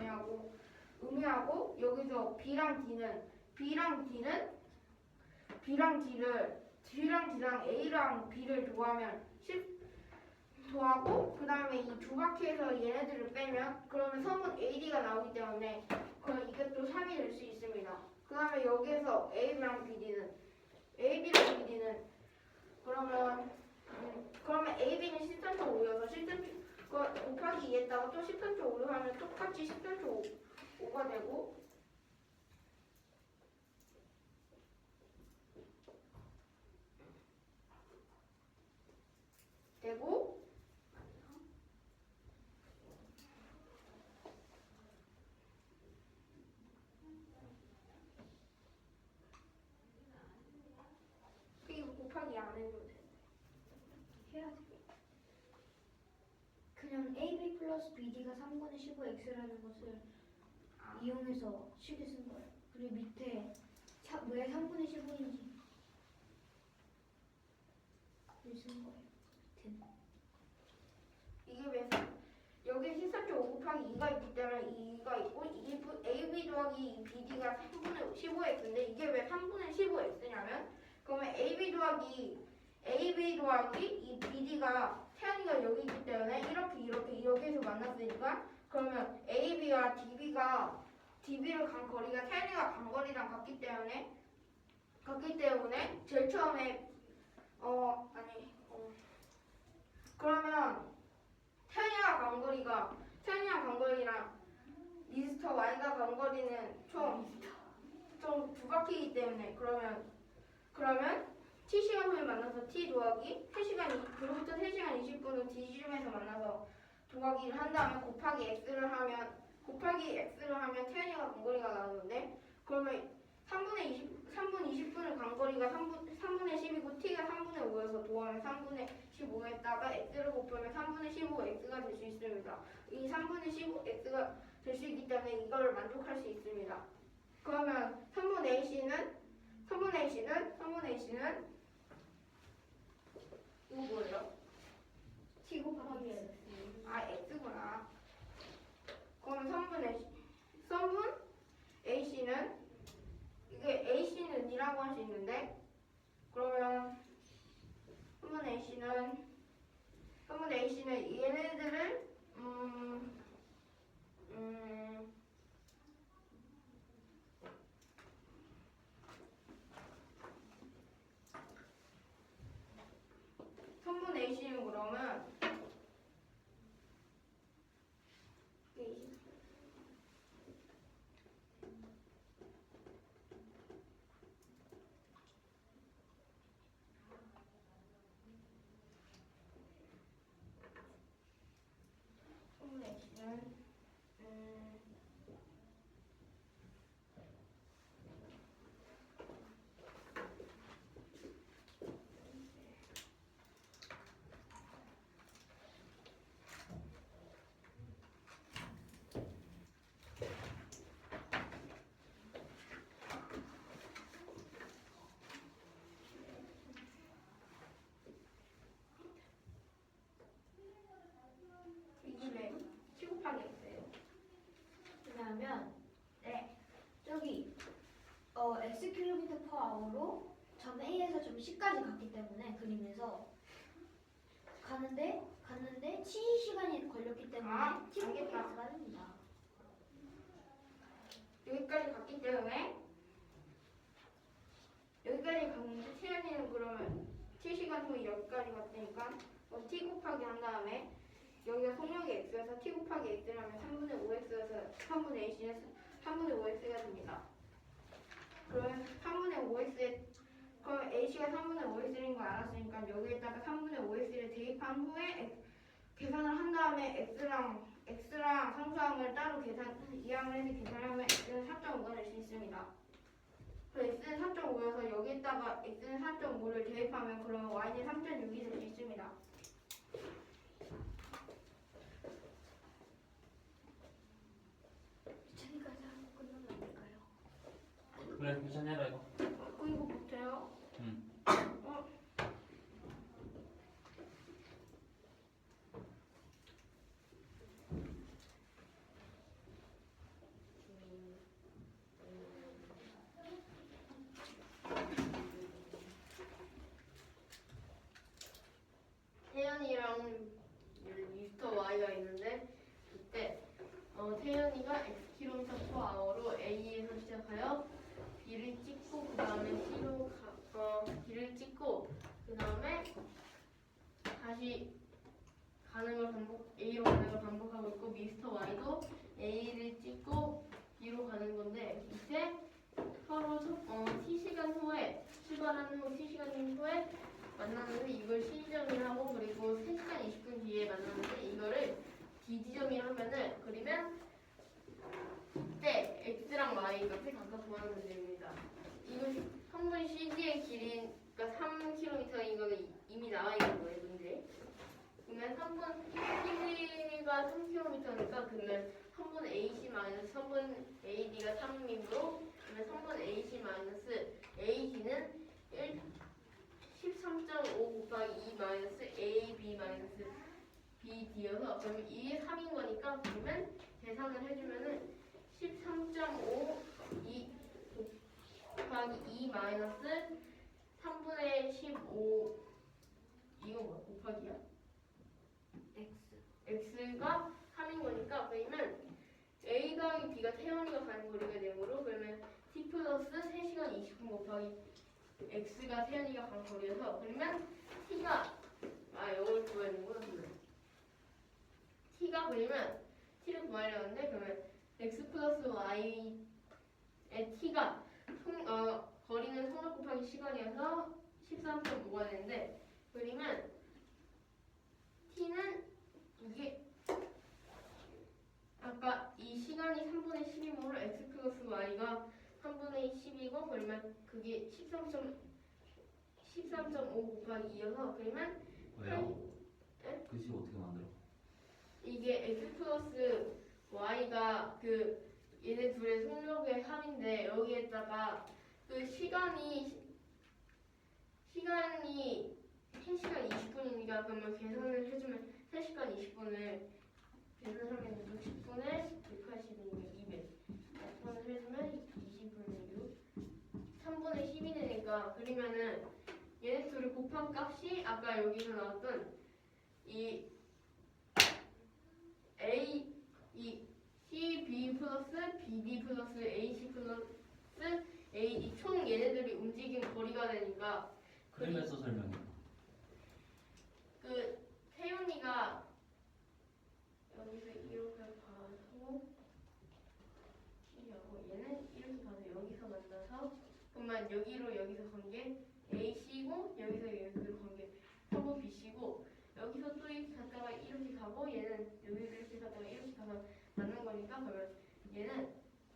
의미하고 여기서 B랑 D랑 A랑 B를 더하고 그 다음에 이 두 바퀴에서 얘네들을 빼면 그러면 성분 AD가 나오기 때문에 그럼 이것도 3이 될 수 있습니다. 그 다음에 여기에서 AB랑 BD는 그러면 AB는 13.5여서 곱하기 2에다가 또 13.5를 하면 똑같이 13.5가 되고 이거 곱하기 안 해도 돼. 해야 돼. 그냥 AB 플러스 BD가 3분의 15x라는 것을 이용해서 식을 쓴 거예요. 그리고 밑에 왜 3분의 15인지 쓴 거예요. 이게 왜 여기 13.5 곱하기 2가 있기 때문에 2가 있고 AB 더하기 BD가 3분의 15x인데 이게 왜 3분의 15x냐면 그러면 AB 더하기 이 BD가 태연이가 여기 있기 때문에 이렇게 여기에서 만났으니까 그러면 AB와 DB를 간 거리가 태연이가 간 거리랑 같기 때문에 제일 처음에 그러면 태연이가 간 거리랑 미스터 Y가 간 거리는 총 두 바퀴이기 때문에 그러면 T시간 후에 만나서 T 더하기 그로부터 3시간 20분은 D시점에서 만나서 더하기를 한 다음에 곱하기 X를 하면 태연이가 간 거리가 나오는데 그러면 3분 20분을 간 거리가 3분의 10이고 T가 3분의 5여서 더하면 3분의 15에다가 X를 곱하면 3분의 15X가 될 수 있습니다. 이 3분의 15X가 될 수 있기 때문에 이걸 만족할 수 있습니다. 그러면 3분의 A씨는 이거 뭐예요? T 곱하기 A씨는 얘네들을 선분 A씨는 그러면 선분 A씨는 이게 취급하게 있어요. 왜냐하면 저기 x 킬로미터 per hour로 점 A에서 점 C까지 갔기 때문에 그림에서 갔는데 t 시간이 걸렸기 때문에 t 알겠다. 가 됩니다. 여기까지 갔기 때문에 여기까지 갔는데 태연이는 그러면 T시간 후에 여기까지 갔으니까 T 곱하기 한 다음에 여기가 속력이 X여서 T 곱하기 X라면 3분의 5X여서 3분의 A씨는 3분의 5X가 됩니다. 그러면 3분의 5X에 그럼 A씨가 3분의 5X인 거 알았으니까 여기에다가 3분의 5X를 대입한 후에 계산을 한 다음에 X랑 상수함을 따로 이항을 해서 계산하면 X는 4.5가 될 수 있습니다. 그럼 X는 4.5여서 여기에다가 X는 4.5를 대입하면 그러면 Y는 3.6이 될 수 있습니다. 귀찮이까지 하고 끝나면 안 될까요? 그래 괜찮냐 이거. 이거 못해요? 응. 태연이랑 미스터 Y가 있는데 이때 태연이가 Xkm per hour로 A에서 시작하여 B를 찍고 그 다음에 C로 B를 찍고 그 다음에 다시 A로 가는 걸 반복하고 있고 미스터 Y도 A를 찍고 B로 가는 건데 이때 서로 T시간 후에 출발한 후 T시간 후에 만났는데 이걸 C지점이라고 그리고 3시간 20분 뒤에 만났는데 이거를 D지점이라 하면은 그리면 이때 X랑 Y 값을 각각 구하는 문제입니다. 이거 성분 CD의 길이가 3km인 거는 이미 나와 있는 거예요, 문제. 그러면 3분 CD가 3km니까 그러면 3분 AC 마이너스 3분 AD가 3이므로 그러면 3분 AC 마이너스 AD는 13.5 곱하기 2 마이너스 AB 마이너스 BD여서 그러면 이게 3인 거니까 그러면 계산을 해주면은 13.5 곱하기 2 마이너스 3분의 15 이거 뭐야? 곱하기야? X가 3인 거니까 그러면 A 더하기 B가 태연이가 가는 거리가 되므로 그러면 T 플러스 3시간 20분 곱하기 X가 태연이가 간 거리여서 그러면 T가 이걸 구해야 되는구나. T가 그러면 T를 구하려고 하는데 그러면 X 플러스 Y의 T가 거리는 속력 곱하기 시간이어서 13.5가 되는데 그러면 T는 이게 아까 이 시간이 3분의 10이므로 X 플러스 Y가 3분의 10이고 그러면 그게 13.5 곱하기 2여서 그러면 왜요? 네? 글씨 어떻게 만들어? 이게 X 플러스 Y가 그 얘네 둘의 속력의 합인데 여기에다가 그 시간이 3시간 20분이니까 그러면 계산을 해주면 3시간 20분을 계산하면 60분에 180이니까 200 계산을 해주면 20분의 6 3분의 10이 되니까 그러면은 얘네 둘을 곱한 값이 아까 여기서 나왔던 이 AC 플러스 BD 플러스 AC 플러스 AD 총 얘네들이 움직임 거리가 되니까 그림에서 설명해. 그 태윤이가 여기서 이렇게 가서 얘는 이렇게 가서 여기서 만나서 그러면 여기서 간 게 AC고 여기서 여기로 간 게 서로 BC고 여기서 또 이렇게 갔다가 이렇게 가고 얘는 여기서 이렇게 갔다가 이렇게 가서 맞는 거니까 그러면 얘는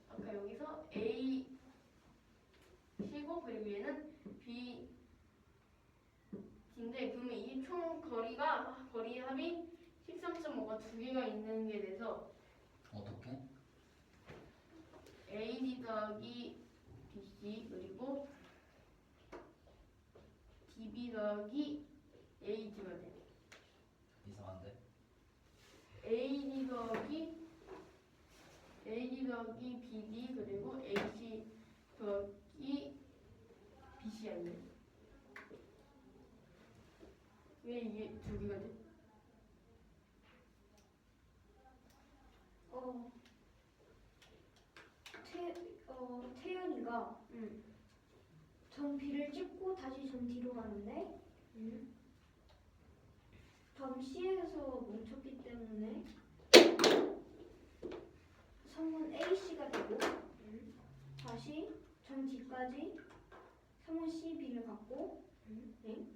아까 여기서 A C고 그리고 얘는 B D인데 그러면 이 총 거리 합이 13.5가 두 개가 있는 게 돼서 어떻게? AD 더하기 BC 그리고 DB 더하기 AD가 돼. 이상한데? AD 더하기 BD 그리고 AC 더하기 BC 아니야? 왜 이게 두 개가 돼? 태연이가 응. 점 B를 찍고 다시 점 D로 가는데 점 C에서 멈췄기 때문에 성분 AC가 되고 다시 점 D까지 성분 CB를 갖고 네?